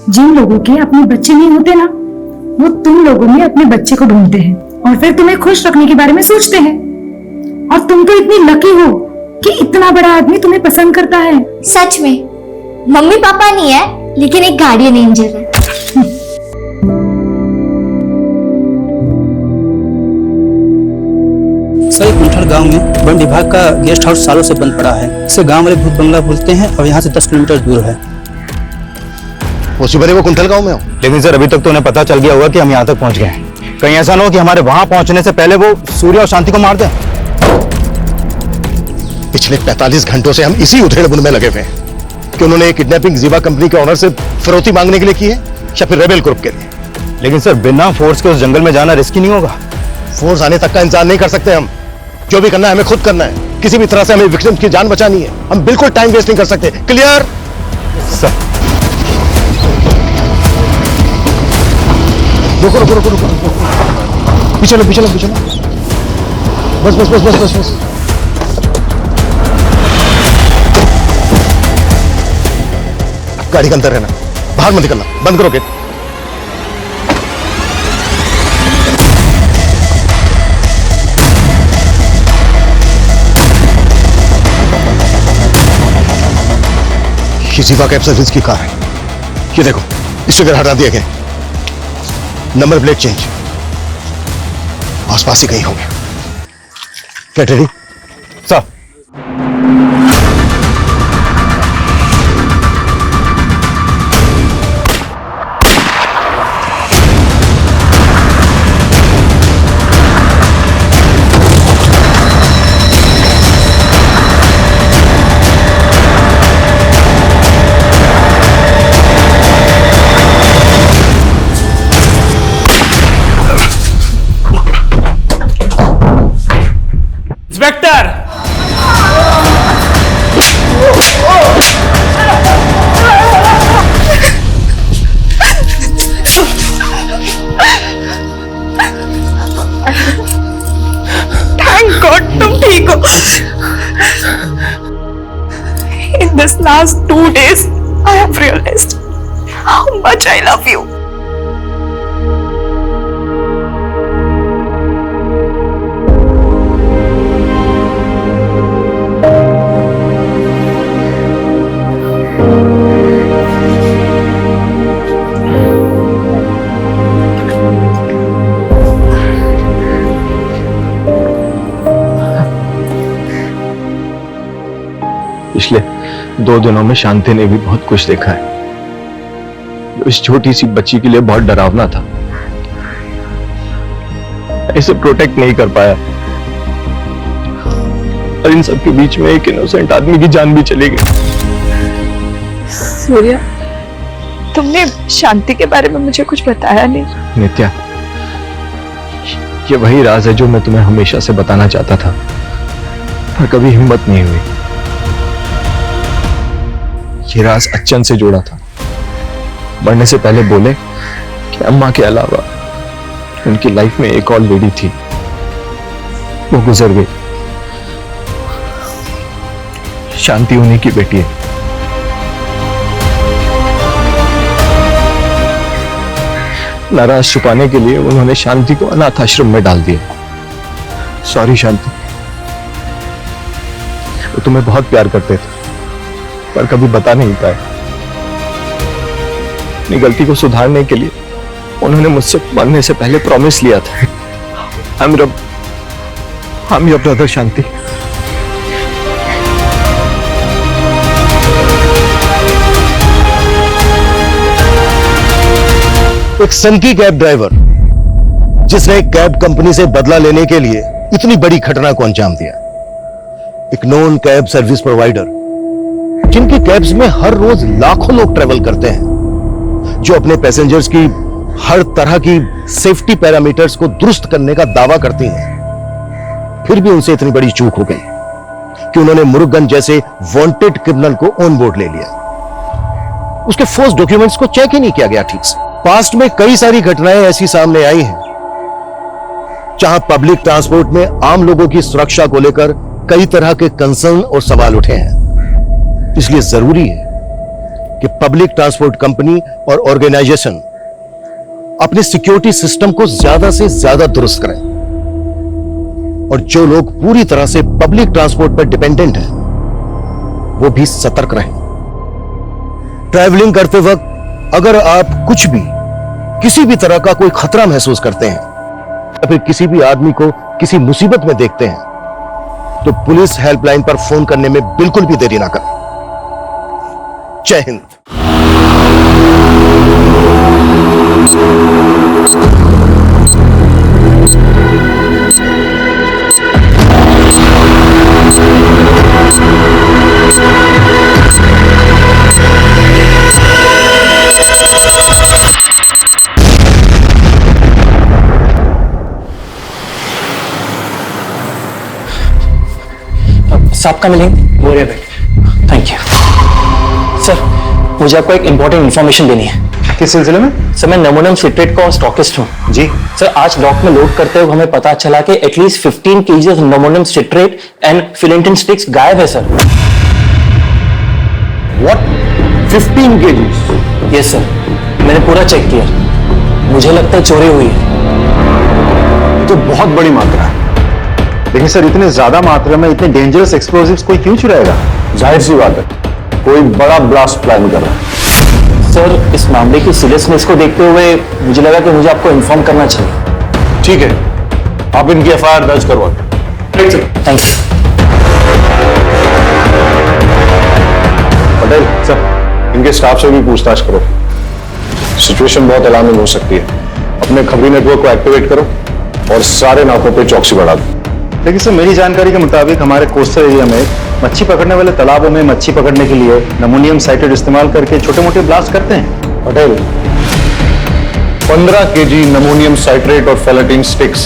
जिन लोगों के अपने बच्चे नहीं होते ना, वो तुम लोगों में अपने बच्चे को ढूंढते हैं और फिर तुम्हें खुश रखने के बारे में सोचते हैं। और तुम तो इतनी लकी हो कि इतना बड़ा आदमी तुम्हें पसंद करता है। सच में मम्मी पापा नहीं है, लेकिन एक गार्डियन एंजल है। सर कुंठल गांव में वन विभाग का गेस्ट हाउस सालों से बंद पड़ा है। इसे गांव वाले भूत बंगला बोलते हैं और यहाँ से 10 किलोमीटर दूर है। वो कुंठल गांव में हो? लेकिन सर अभी तक तो उन्हें पता चल गया होगा कि हम यहाँ तक पहुँच गए हैं। कहीं ऐसा ना हो कि हमारे वहां पहुंचने से पहले वो सूर्य और शांति को मार दें। पिछले 45 घंटों से हम इसी उधेड़-बुन में लगे हुए हैं कि उन्होंने किडनैपिंग जीवा कंपनी के ऑनर से फिरौती मांगने के लिए की है या फिर रेबेल ग्रुप के लिए। लेकिन सर बिना फोर्स के उस जंगल में जाना रिस्की नहीं होगा? फोर्स आने तक का इंतजार नहीं कर सकते हम। जो भी करना है हमें खुद करना है। किसी भी तरह से हमें विक्टिम्स की जान बचानी है। हम बिल्कुल टाइम वेस्ट नहीं कर सकते। क्लियर? सर रुको। पीछे लो। बस बस बस बस बस बस। गाड़ी के अंदर रहना, बाहर मत निकलना, बंद करो गेट। ये जीवा कैब सर्विस की कार है। ये देखो, स्टिकर हटा दिया गया, नंबर प्लेट चेंज, आसपास ही कहीं होंगे। Get ready sir. Inspector, thank God तुम ठीक हो। In this last 2 days, I have realized how much I love you. पिछले 2 दिनों में शांति ने भी बहुत कुछ देखा है जो इस छोटी सी बच्ची के लिए बहुत डरावना था। इसे प्रोटेक्ट नहीं कर पाया और इन सब के बीच में एक इनोसेंट आदमी की जान भी चली गई। सूर्या, तुमने शांति के बारे में मुझे कुछ बताया नहीं। नित्या, ये वही राज है जो मैं तुम्हें हमेशा से बताना चाहता था, पर कभी हिम्मत नहीं हुई। ये राज अच्छन से जुड़ा था। मरने से पहले बोले कि अम्मा के अलावा उनकी लाइफ में एक और लेडी थी, वो गुजर गई। शांति उन्हीं की बेटी है। नाराज छुपाने के लिए उन्होंने शांति को अनाथ आश्रम में डाल दिया। सॉरी शांति, वो तुम्हें बहुत प्यार करते थे पर कभी बता नहीं पाए। अपनी गलती को सुधारने के लिए उन्होंने मुझसे मरने से पहले प्रॉमिस लिया था। I'm your brother शांति। एक सनकी कैब ड्राइवर जिसने एक कैब कंपनी से बदला लेने के लिए इतनी बड़ी घटना को अंजाम दिया। एक नॉन कैब सर्विस प्रोवाइडर जिनकी कैब्स में हर रोज लाखों लोग ट्रेवल करते हैं, जो अपने पैसेंजर्स की हर तरह की सेफ्टी पैरामीटर्स को दुरुस्त करने का दावा करती हैं, फिर भी उनसे इतनी बड़ी चूक हो गई कि उन्होंने मुरुगन जैसे वांटेड क्रिमिनल को ऑन बोर्ड ले लिया। उसके फोर्स डॉक्यूमेंट्स को चेक ही नहीं किया गया ठीक से। पास्ट में कई सारी घटनाएं ऐसी सामने आई हैं जहां पब्लिक ट्रांसपोर्ट में आम लोगों की सुरक्षा को लेकर कई तरह के कंसर्न और सवाल उठे हैं। इसलिए जरूरी है कि पब्लिक ट्रांसपोर्ट कंपनी और ऑर्गेनाइजेशन अपने सिक्योरिटी सिस्टम को ज्यादा से ज्यादा दुरुस्त करें और जो लोग पूरी तरह से पब्लिक ट्रांसपोर्ट पर डिपेंडेंट हैं वो भी सतर्क रहें। ट्रैवलिंग करते वक्त अगर आप कुछ भी किसी भी तरह का कोई खतरा महसूस करते हैं या फिर किसी भी आदमी को किसी मुसीबत में देखते हैं तो पुलिस हेल्पलाइन पर फोन करने में बिल्कुल भी देरी ना करें। जय हिंद। साहब का मिलेंगे बोरिया बैठ। थैंक यू सर, मुझे आपको एक इंपॉर्टेंट इंफॉर्मेशन देनी है। किस सिलसिले में? सर मैं नमोनियम सिट्रेट का स्टॉकिस्ट हूँ। जी सर आज डॉक में लोड करते हुए हमें पता चला कि at least 15 kg of ammonium citrate and फिलेंटिन स्टिक्स गायब है sir. What? 15 kg? Yes sir, मैंने पूरा चेक किया, मुझे लगता है चोरी हुई है। ये तो बहुत बड़ी मात्रा है। लेकिन सर इतने ज्यादा मात्रा में इतने डेंजरस एक्सप्लोजिव्स कोई क्यों चुराएगा? जाहिर सी बात है, कोई बड़ा ब्लास्ट प्लान कर रहा है। सर इस मामले की सीरियसनेस को देखते हुए मुझे लगा कि मुझे आपको इन्फॉर्म करना चाहिए। ठीक है, आप इनकी एफआईआर दर्ज करवा। Thank you. पटेल सर, इनके स्टाफ से भी पूछताछ करो। सिचुएशन बहुत अलार्मिंग हो सकती है। अपने खबरी नेटवर्क को एक्टिवेट करो और सारे नाकों पे चौकसी बढ़ा दो। लेकिन सर मेरी जानकारी के मुताबिक हमारे कोस्टल एरिया में मच्छी पकड़ने वाले तालाबों में मच्छी पकड़ने के लिए नमोनियम साइट्रेट इस्तेमाल करके छोटे मोटे ब्लास्ट करते हैं। पटेल 15 kg नमोनियम साइट्रेट और फेलेटिन स्टिक्स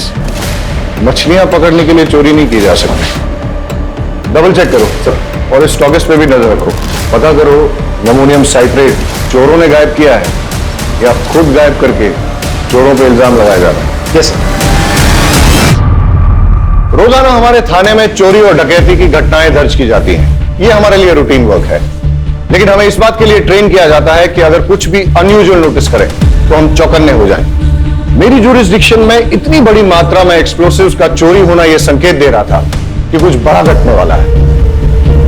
मछलियां पकड़ने के लिए चोरी नहीं की जा सकती। डबल चेक करो सर और इस स्टॉकिस्ट पे भी नजर रखो। पता करो नमोनियम साइट्रेट चोरों ने गायब किया है या खुद गायब करके चोरों पे इल्जाम लगाया जा रहा है। Yes sir. रोजाना हमारे थाने में चोरी और डकैती की घटनाएं दर्ज की जाती हैं। ये हमारे लिए रूटीन वर्क है, लेकिन हमें इस बात के लिए ट्रेन किया जाता है कि अगर कुछ भी अनयूजुअल नोटिस करें तो हम चौकन्ने हो जाएं। मेरी ज्यूरिसडिक्शन में इतनी बड़ी मात्रा में एक्सप्लोसिव्स का चोरी होना यह संकेत दे रहा था कि कुछ बड़ा घटने वाला है।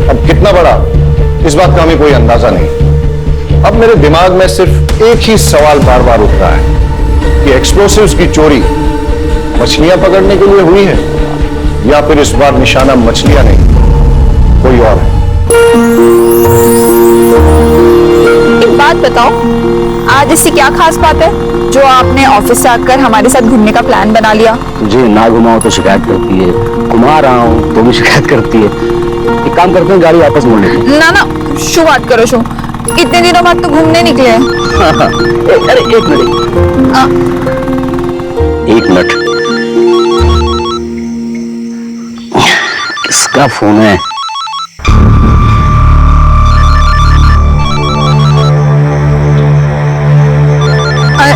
अब कितना बड़ा, इस बात का हमें कोई अंदाजा नहीं। अब मेरे दिमाग में सिर्फ एक ही सवाल बार बार उठता है कि एक्सप्लोसिव्स की चोरी मछलियां पकड़ने के लिए हुई है या फिर इस बार निशाना मछलियां नहीं कोई और है। एक बात बताओ, आज ऐसी क्या खास बात है जो आपने ऑफिस से आकर हमारे साथ घूमने का प्लान बना लिया? तुझे ना घुमाओ तो शिकायत करती है, घुमा रहा हूँ तो भी शिकायत करती है। एक काम करते हैं, गाड़ी वापस मोड़ लेते हैं। ना ना, शो बात करो शो। इतने दिनों बाद तो घूमने निकले हैं। अरे एक मिनट, किसका फोन है?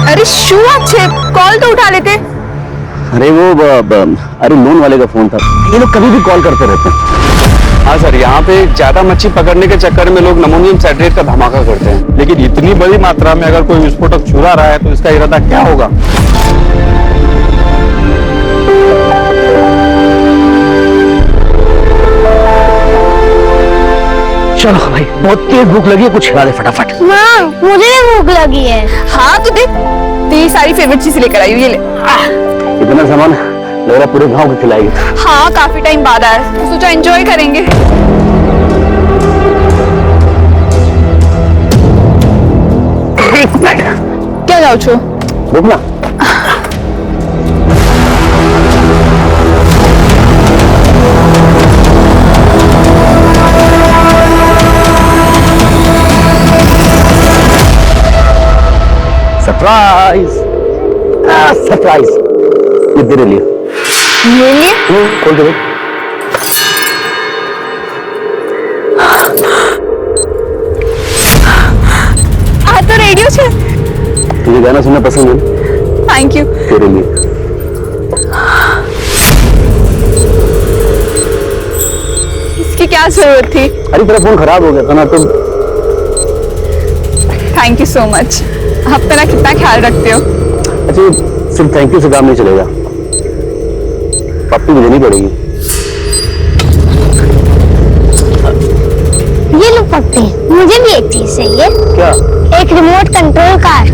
अरे शो अच्छे, कॉल तो उठा लेते। अरे वो अरे लोन वाले का फोन था। ये लोग कभी भी कॉल करते रहते हैं। हाँ सर, यहाँ पे ज्यादा मच्छी पकड़ने के चक्कर में लोग नमोनियम साइट्रेट का धमाका करते हैं, लेकिन इतनी बड़ी मात्रा में अगर कोई विस्फोटक चुरा रहा है तो इसका इरादा क्या होगा? चलो भाई, बहुत तेज भूख लगी है, कुछ खिला दे फटाफट। माँ मुझे भी भूख लगी है। हाँ तो देख, तेरी सारी फेवरेट चीजें लेकर आई हूँ, ये ले। इतना सामान लग रहा पूरे गांव को खिलाएगी। हाँ काफी टाइम बाद आया, तो सोचा एंजॉय करेंगे। क्या जाओ छो? रुक ना। सरप्राइज, सरप्राइज, ये तेरे लिए। मेरे लिए? खोल दे। आ तो रेडियो छे। तुझे गाना सुनना पसंद है? Thank you. तेरे लिए। इसकी क्या जरूरत थी? अरे तेरा फोन खराब हो गया था ना, तो थैंक यू सो मच। आप मेरा कितना ख्याल रखते हो। अच्छा, सिर्फ थैंक यू से काम नहीं चलेगा, पप्पी भी देनी पड़ेगी। ये लो पप्पी, मुझे भी एक चीज चाहिए। क्या? एक रिमोट कंट्रोल कार।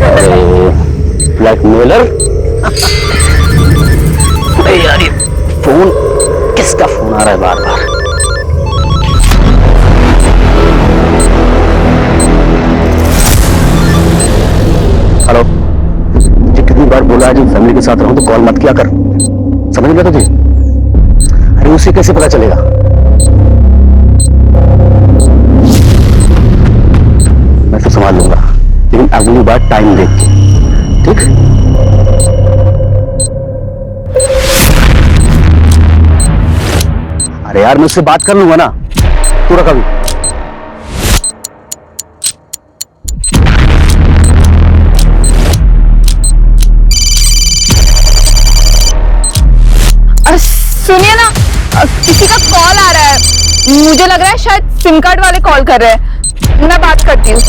ब्लैकमेलर। यार ये फोन, किसका फोन आ रहा है बार बार? हेलो, मुझे कितनी बार बोला है जब फैमिली के साथ रहूं तो कॉल मत किया कर, समझ गया तुझे? अरे उसे कैसे पता चलेगा? मैं तो संभाल लूंगा, लेकिन अगली बार टाइम देख के, ठीक? अरे यार मैं उससे बात कर लूंगा ना, तू रख अभी। सुनिए ना, किसी का कॉल आ रहा है, मुझे लग रहा है शायद सिम कार्ड वाले कॉल कर रहे हैं, मैं बात करती हूँ।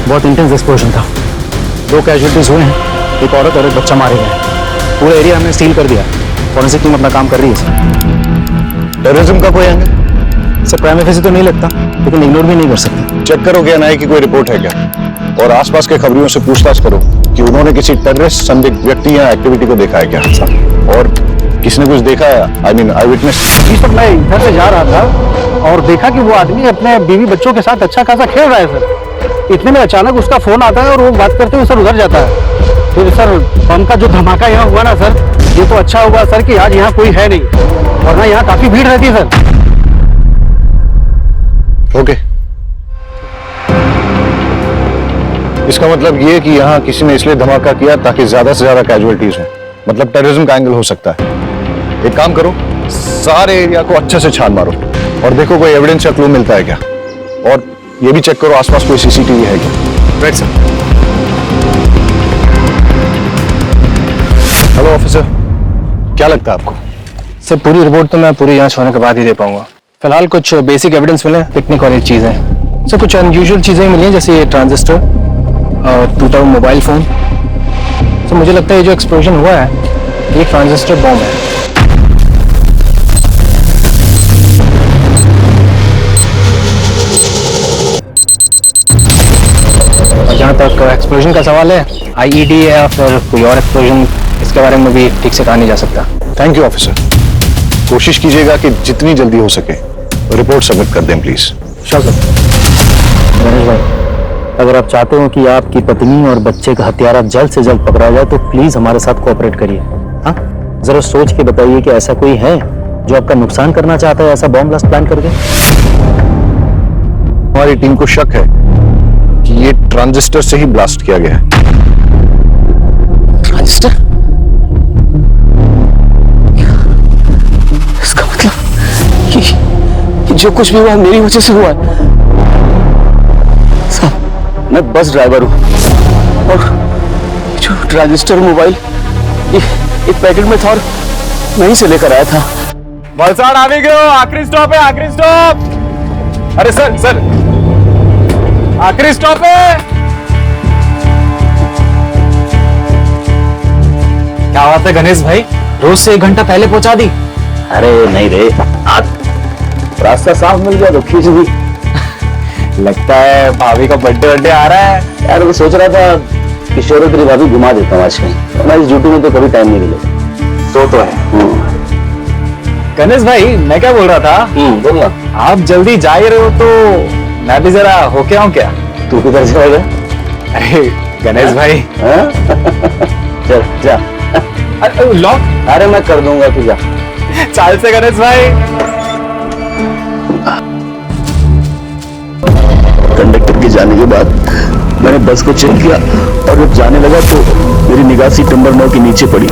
बहुत इंटेंस एक्सप्लोजन था, 2 कैजुअलिटीज हुए हैं, एक औरत और एक बच्चा मारे गए। पूरा एरिया हमने सील कर दिया। फॉरेंसिक टीम अपना काम कर रही है सर। टेररिज्म का कोई एंगल? सर प्राइम फेस तो नहीं लगता, लेकिन इग्नोर भी नहीं कर सकते। चेक करो कि एनआईए की कोई रिपोर्ट है क्या, और आसपास के खबरियों से पूछताछ करो कि उन्होंने किसी टेररिस्ट संदिग्ध व्यक्ति या एक्टिविटी को देखा है क्या, और किसने कुछ देखा है, आई मीन आई विटनेस। इस वक्त मैं इधर से जा रहा था और देखा कि वो आदमी अपने बीवी बच्चों के साथ अच्छा खासा खेल रहा है सर। इतने में अचानक उसका फोन आता है और वो बात करते हुए सर उधर जाता है। फिर सर बम का जो धमाका यहाँ हुआ ना सर, ये तो अच्छा हुआ सर कि आज यहाँ कोई है नहीं, वरना यहाँ काफी भीड़ रहती है सर। ओके, इसका मतलब ये कि यहाँ किसी ने इसलिए धमाका किया ताकि ज्यादा से ज्यादा कैजुअलिटीज हो, मतलब टेररिज्म का एंगल हो सकता है। एक काम करो, सारे एरिया को अच्छे से छान मारो और देखो कोई एविडेंस या क्लू मिलता है क्या, और ये भी चेक करो आसपास कोई सीसीटीवी है क्या। Right sir. हेलो ऑफिसर, क्या लगता है आपको? सर पूरी रिपोर्ट तो मैं पूरी जांच होने के बाद ही दे पाऊंगा। फिलहाल कुछ बेसिक एविडेंस मिले, पिकनिक और एक चीज है सर। कुछ अनयूजुअल चीजें मिली हैं, जैसे ये ट्रांजिस्टर और टूटा हुआ मोबाइल फोन। तो मुझे लगता है ये जो एक्सप्लोजन हुआ है ये ट्रांजिस्टर बॉम्ब है। जहाँ तक एक्सप्लोजन का सवाल है, आईईडी या फिर कोई और एक्सप्लोजन, इसके बारे में भी ठीक से कहा नहीं जा सकता। थैंक यू ऑफिसर, कोशिश कीजिएगा कि जितनी जल्दी हो सके रिपोर्ट सबमिट कर दें प्लीज। Sure sir. गणेश भाई, अगर आप चाहते हो कि आपकी पत्नी और बच्चे का हत्यारा जल्द से जल्द पकड़ा जाए तो प्लीज हमारे साथ कोऑपरेट करिए। हाँ, जरा सोच के बताइए कि ऐसा कोई है जो आपका नुकसान करना चाहता है ऐसा बॉम्ब ब्लास्ट प्लान करके। हमारी टीम को शक है कि ये ट्रांजिस्टर से ही ब्लास्ट किया गया है। ट्रांजिस्टर? इसका मतलब कि जो कुछ भी हुआ मेरी वजह से हुआ है। साहब, मैं बस ड्राइवर हूँ और जो ट्रांजिस्टर मोबाइल एक पैकेट में था और मैं ही से लेकर आया था। वलसाड़ आ भी गए, आखिरी स्टॉप है, आखिरी स्टॉप। अरे सर सर, आखिरी स्टॉप है। क्या बात है गणेश भाई, रोज से 1 घंटा पहले पहुंचा दी। अरे नहीं रे, आज रास्ता साफ मिल गया तो खींच दी। लगता है भाभी का बर्थडे आ रहा है। यार मैं सोच रहा था कि शोरो तेरी भाभी घुमा देता हूँ आज कहीं, मैं इस ड्यूटी में तो कभी टाइम नहीं मिलेगा। तो है। गणेश भाई, मैं क्या बोल रहा था, बोलना। आप जल्दी जा ही रहे हो तो मैं भी जरा होके आऊं क्या? तू किधर जाएगा? अरे गणेश भाई, चल जा। अरे लॉक। अरे मैं कर दूंगा, तू जा। चाल से गणेश भाई। कंडक्टर के जाने के बाद मैंने बस को चेक किया और जब जाने लगा तो मेरी निगाह सीट नंबर 9 के नीचे पड़ी।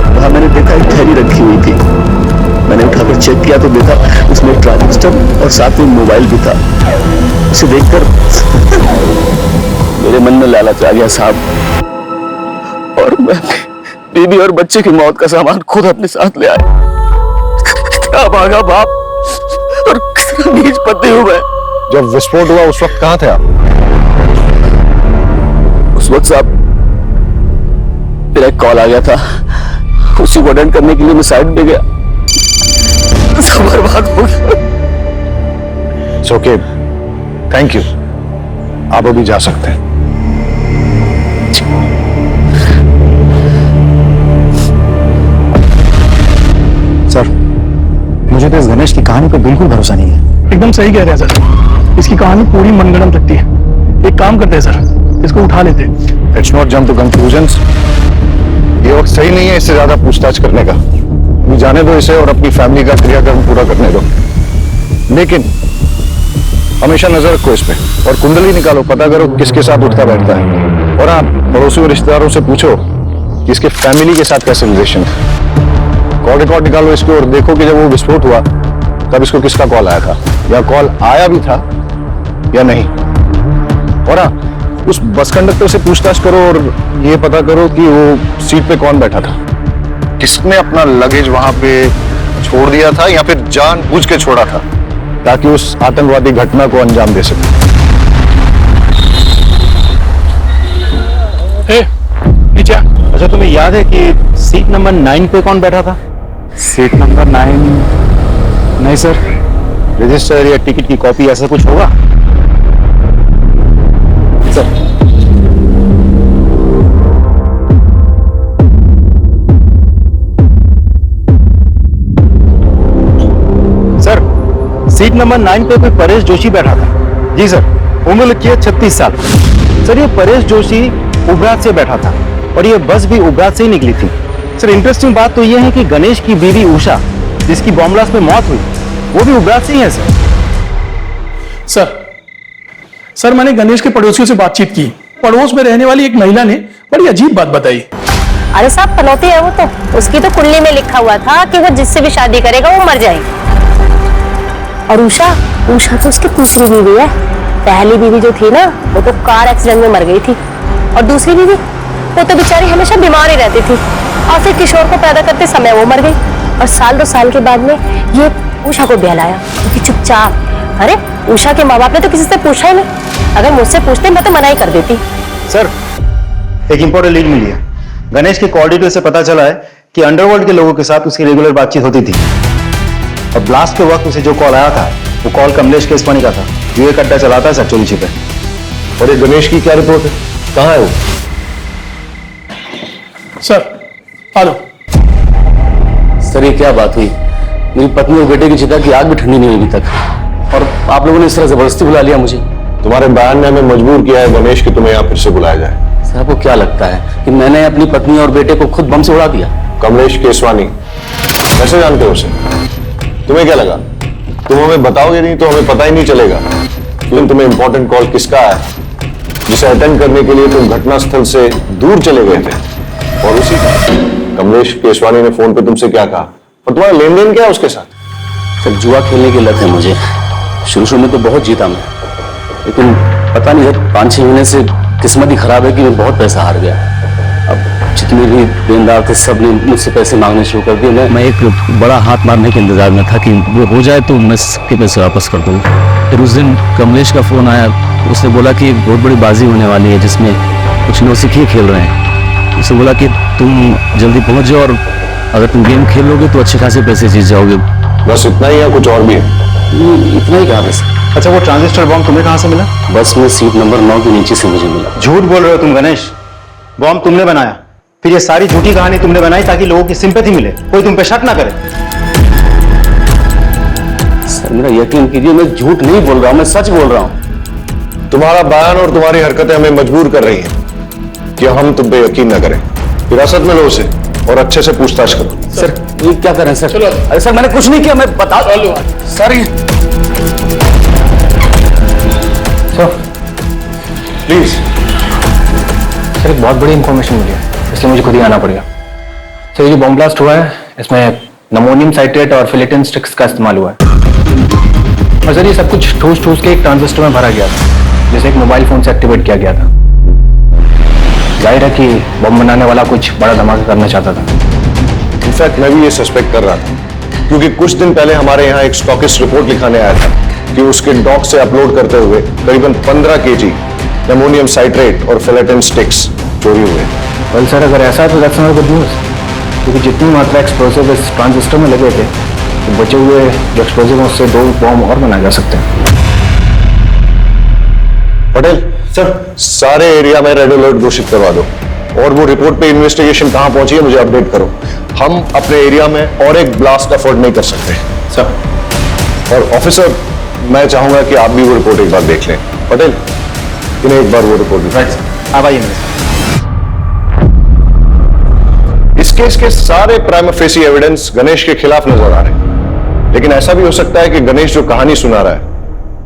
वहां मैंने देखा एक थैली रखी हुई थी। मैंने उठाकर चेक किया तो देखा उसमें ट्रांजिस्टर और साथ में मोबाइल भी था। उसे देखकर मेरे मन में लालच आ गया साहब, और मैं बीवी और बच्चे की मौत का सामान खुद अपने साथ ले आया। क्या भागा बाप और कितना नीच पति हूं मैं। जब विस्फोट हुआ उस वक्त कहाँ थे आप? उस वक्त साहब मेरा एक कॉल आ गया था, उसी को अटेंड करने के लिए मैं साइड पे गया। सब बर्बाद हो गया। It's okay. थैंक यू, आप अभी जा सकते हैं। सर, मुझे तो इस गणेश की कहानी पर बिल्कुल भरोसा नहीं है। एकदम सही कह रहे हैं सर, इसकी कहानी पूरी मनगढ़ंत लगती है। एक काम करते हैं सर, इसको उठा लेते हैं। Let's not jump to conclusions. वक्त सही नहीं है इससे ज्यादा पूछताछ करने का। अभी जाने दो इसे और अपनी फैमिली का क्रियाक्रम पूरा करने दो। लेकिन हमेशा नजर रखो इस पे और कुंडली निकालो, पता करो किसके साथ उठता बैठता है। और हाँ, पड़ोसियों रिश्तेदारों से पूछो कि इसके फैमिली के साथ कैसे रिलेशन है। कॉल रिकॉर्ड निकालो इसको और देखो कि जब वो विस्फोट हुआ तब इसको किसका कॉल आया था, या कॉल आया भी था या नहीं। और हाँ, उस बस कंडक्टर से पूछताछ करो और ये पता करो कि वो सीट पे कौन बैठा था, किसने अपना लगेज वहां पे छोड़ दिया था या फिर जानबूझ के छोड़ा था ताकि उस आतंकवादी घटना को अंजाम दे सके। नीचे। अच्छा, तुम्हें याद है कि सीट नंबर 9 पे कौन बैठा था? Seat number 9? नहीं सर, रजिस्टर या टिकट की कॉपी ऐसा कुछ होगा सर? सर, सीट नंबर 9 पे कोई परेश जोशी बैठा था। जी सर, उम्र लिखी है 36 साल। सर, ये परेश जोशी उबरात से बैठा था और ये बस भी उबरात से ही निकली थी। सर, इंटरेस्टिंग बात तो ये है कि गणेश की बीवी उषा, जिसकी बॉम्ब ब्लास्ट में मौत हुई, वो भी उबरात से ही है सर। सर, मैंने गणेश के पड़ोसियों से बातचीत की। पड़ोस में रहने वाली एक महिला ने बड़ी अजीब बात बताई। अरे साहब, पनौती है वो तो। उसकी तो कुंडली में लिखा हुआ था कि वो जिससे भी शादी करेगा वो मर जाएगी। और उषा तो उसकी दूसरी बीवी है। पहली बीवी जो थी ना, वो तो कार एक्सीडेंट में मर गई थी। और दूसरी बीवी, वो तो बेचारी हमेशा बीमार ही रहती थी और फिर किशोर को पैदा करते समय वो मर गई। और 2 साल के बाद में ये उषा को ब्याह लाया, क्योंकि चुपचाप। अरे उषा के माँ बाप ने तो किसी से पूछा ही नहीं। अगर मुझसे पूछते मैं तो मना ही कर देती। सर, एक इंपॉर्टेंट लीड मिली है। गणेश के कॉल डिटेल से पता चला है कि अंडरवर्ल्ड के लोगों के साथ उसकी रेगुलर बातचीत होती थी और ब्लास्ट के वक्त उसे जो कॉल आया था वो कॉल कमलेश केसवानी का था, जो एक अड्डा चलाता है सर चोरी छिपे। और ये गणेश की क्या रिपोर्ट है, कहाँ है वो? सर, हेलो सर, ये क्या बात हुई? मेरी पत्नी और बेटे की चिता की आग भी ठंडी नहीं हुई अभी तक और आप लोगों ने इस तरह जबरदस्ती बुला लिया मुझे। तुम्हारे बयान ने हमें मजबूर किया है गणेश कि तुम्हें यहाँ फिर से बुलाया जाए। सर, आपको क्या लगता है कि मैंने अपनी पत्नी और बेटे को खुद बम से उड़ा दिया? कमलेश केसवानी, कैसे जानते हो उसे? तुम्हें क्या लगा तुम हमें बताओगे नहीं तो हमें पता ही नहीं चलेगा? लेकिन तुम्हें इंपॉर्टेंट कॉल किसका है जिसे अटेंड करने के लिए तुम घटनास्थल से दूर चले गए थे? और उसी का कमलेश केसवानी ने फोन पे तुमसे क्या कहा? और तुम्हारा लेन देन क्या है उसके साथ? सर, जुआ खेलने की लत है मुझे। शुरू में तो बहुत जीता मैं, लेकिन पता नहीं है 5-6 महीने से किस्मत ही खराब है कि मैं बहुत पैसा हार गया। अब जितने भी देनदार थे सब ने मुझसे पैसे मांगने शुरू कर दिए। मैं एक बड़ा हाथ मारने के इंतजार में था कि वो हो जाए तो मैं सबके पैसे वापस कर दूँ। फिर उस दिन कमलेश का फोन आया, उसने बोला कि एक बहुत बड़ी बाजी होने वाली है जिसमें कुछ नौसिखिए खेल रहे हैं। उसने बोला कि तुम जल्दी पहुंच जाओ और अगर तुम गेम खेलोगे तो अच्छे खासे पैसे जीत जाओगे। बस इतना ही है, कुछ और भी है? इतना ही कहा बस। अच्छा, वो ट्रांजिस्टर बॉम्ब तुम्हें कहाँ से मिला? बस में सीट नंबर 9 के नीचे से मुझे मिला। झूठ बोल रहे हो तुम गणेश। बॉम्ब तुमने बनाया, फिर ये सारी झूठी कहानी तुमने बनाई ताकि लोगों की सिंपैथी मिले, कोई तुम पे शक ना करे। सर, मेरा यकीन कीजिए, मैं झूठ नहीं बोल रहा हूँ, मैं सच बोल रहा हूँ। तुम्हारा बयान और तुम्हारी हरकतें हमें मजबूर कर रही हैं कि हम तुम पे यकीन न करें। हिरासत में लो उसे और अच्छे से पूछताछ करो। सर, ये क्या करें सर? चलो। अरे सर, मैंने कुछ नहीं किया, मैं बता दो। सर, प्लीज सर, एक बहुत बड़ी इंफॉर्मेशन मिली है, इसलिए मुझे खुद ही आना पड़ेगा। सर, ये जो बॉम्ब ब्लास्ट हुआ है इसमें नमोनियम साइट्रेट और फिलेटिन स्टिक्स का इस्तेमाल हुआ है। और सर, ये सब कुछ ठूस ठूस के एक ट्रांजिस्टर में भरा गया था, जिसे एक मोबाइल फोन से एक्टिवेट किया गया था। जाहिर है कि बम बनाने वाला कुछ बड़ा धमाका करना चाहता था। इनफैक्ट मैं भी ये सस्पेक्ट कर रहा था, क्योंकि कुछ दिन पहले हमारे यहाँ एक स्टॉकिस्ट रिपोर्ट लिखाने आया था कि उसके डॉक से अपलोड करते हुए करीबन 15 kg एमोनियम साइट्रेट और फिलेटिन स्टिक्स चोरी हुए। वेल सर, अगर ऐसा है तो दैट्स नॉट गुड न्यूज़, क्योंकि जितनी मात्रा एक्सप्लोसिव इस ट्रांजिस्टर में लगे थे तो बचे हुए जो एक्सप्लोसिव हैं उससे 2 बॉम्ब और बनाए जा सकते हैं। पटेल सर, सारे एरिया में रेड अलर्ट घोषित करवा दो और वो रिपोर्ट पे इन्वेस्टिगेशन कहां पहुंची है मुझे अपडेट करो। हम अपने एरिया में और एक ब्लास्ट अफोर्ड नहीं कर सकते सर। और ऑफिसर, मैं चाहूंगा कि आप भी वो रिपोर्ट एक बार देख लें। पटेल, इन्हें एक बार वो रिपोर्ट राइट, अब आइए। केस के सारे प्राइमा फेसी एविडेंस गणेश के खिलाफ नजर आ रहे हैं, लेकिन ऐसा भी हो सकता है कि गणेश जो कहानी सुना रहा है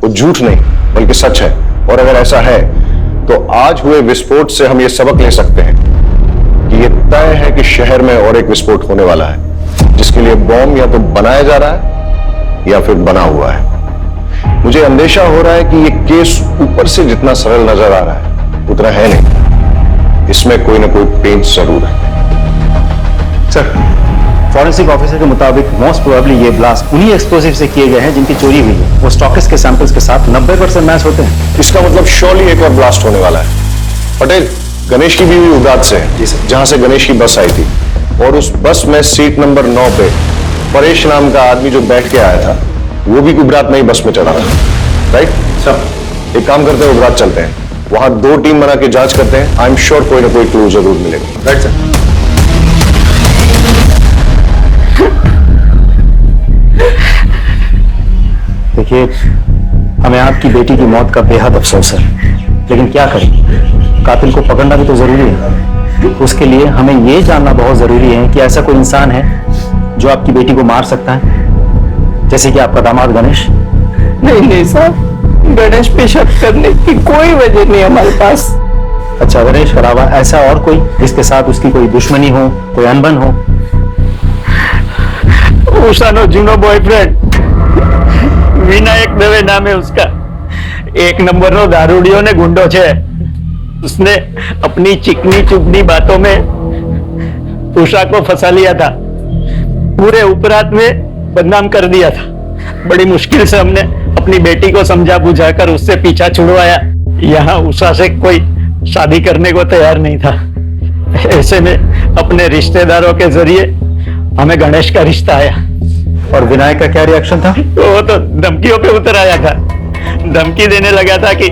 वो झूठ नहीं बल्कि सच है। और अगर ऐसा है तो आज हुए विस्फोट से हम ये सबक ले सकते हैं कि ये तय है कि शहर में और एक विस्फोट होने वाला है, जिसके लिए बॉम्ब या तो बनाया जा रहा है या फिर बना हुआ है। मुझे अंदेशा हो रहा है कि ये केस ऊपर से जितना सरल नजर आ रहा है उतना है नहीं, इसमें कोई ना कोई पेंच जरूर है। सर, फॉरेंसिक ऑफिसर के मुताबिक मोस्ट प्रोबेबली ये ब्लास्ट उन्हीं एक्सप्लोसिव से किए गए हैं जिनकी चोरी हुई है। वो स्टॉकिस्ट के सैंपल्स के साथ 90% मैच होते हैं। इसका मतलब श्योरली एक और ब्लास्ट होने वाला है। पटेल, गणेश की बीवी उबरात से है, जी सर, जहां से गणेश की बस आई थी, और उस बस में सीट नंबर 9 पे परेश नाम का आदमी जो बैठ के आया था वो भी उबरात में ही बस में चढ़ा था, राइट सर? एक काम करते हैं, उबरात चलते हैं, वहां 2 टीम बना के जांच करते हैं। आई एम श्योर कोई ना कोई क्लू जरूर मिलेगा, राइट सर? देखिए, हमें आपकी बेटी की मौत का बेहद अफसोस है, लेकिन क्या करें, कातिल को पकड़ना भी तो जरूरी है। उसके लिए हमें यह जानना बहुत जरूरी है कि ऐसा कोई इंसान है जो आपकी बेटी को मार सकता है, जैसे कि आपका दामाद गणेश। नहीं साहब, गणेश पे शक करने की कोई वजह नहीं हमारे पास। अच्छा, गणेश के अलावा ऐसा और कोई जिसके साथ उसकी कोई दुश्मनी हो, कोई अनबन हो? उषानो जूनो बॉयफ्रेंड विनायक दवे नाम है उसका। 1 नंबर नो दारूडियो ने गुंडो छे। उसने अपनी चिकनी चुपनी बातों में उषा को फंसा लिया था, पूरे उपरात में बदनाम कर दिया था। बड़ी मुश्किल से हमने अपनी बेटी को समझा बुझाकर उससे पीछा छुड़वाया। यहाँ उषा से कोई शादी करने को तैयार नहीं था। ऐसे में अपने रिश्तेदारों के जरिए हमें गणेश का रिश्ता आया। और विनायक का क्या रिएक्शन था? वो तो धमकियों पे उतर आया था, धमकी देने लगा था कि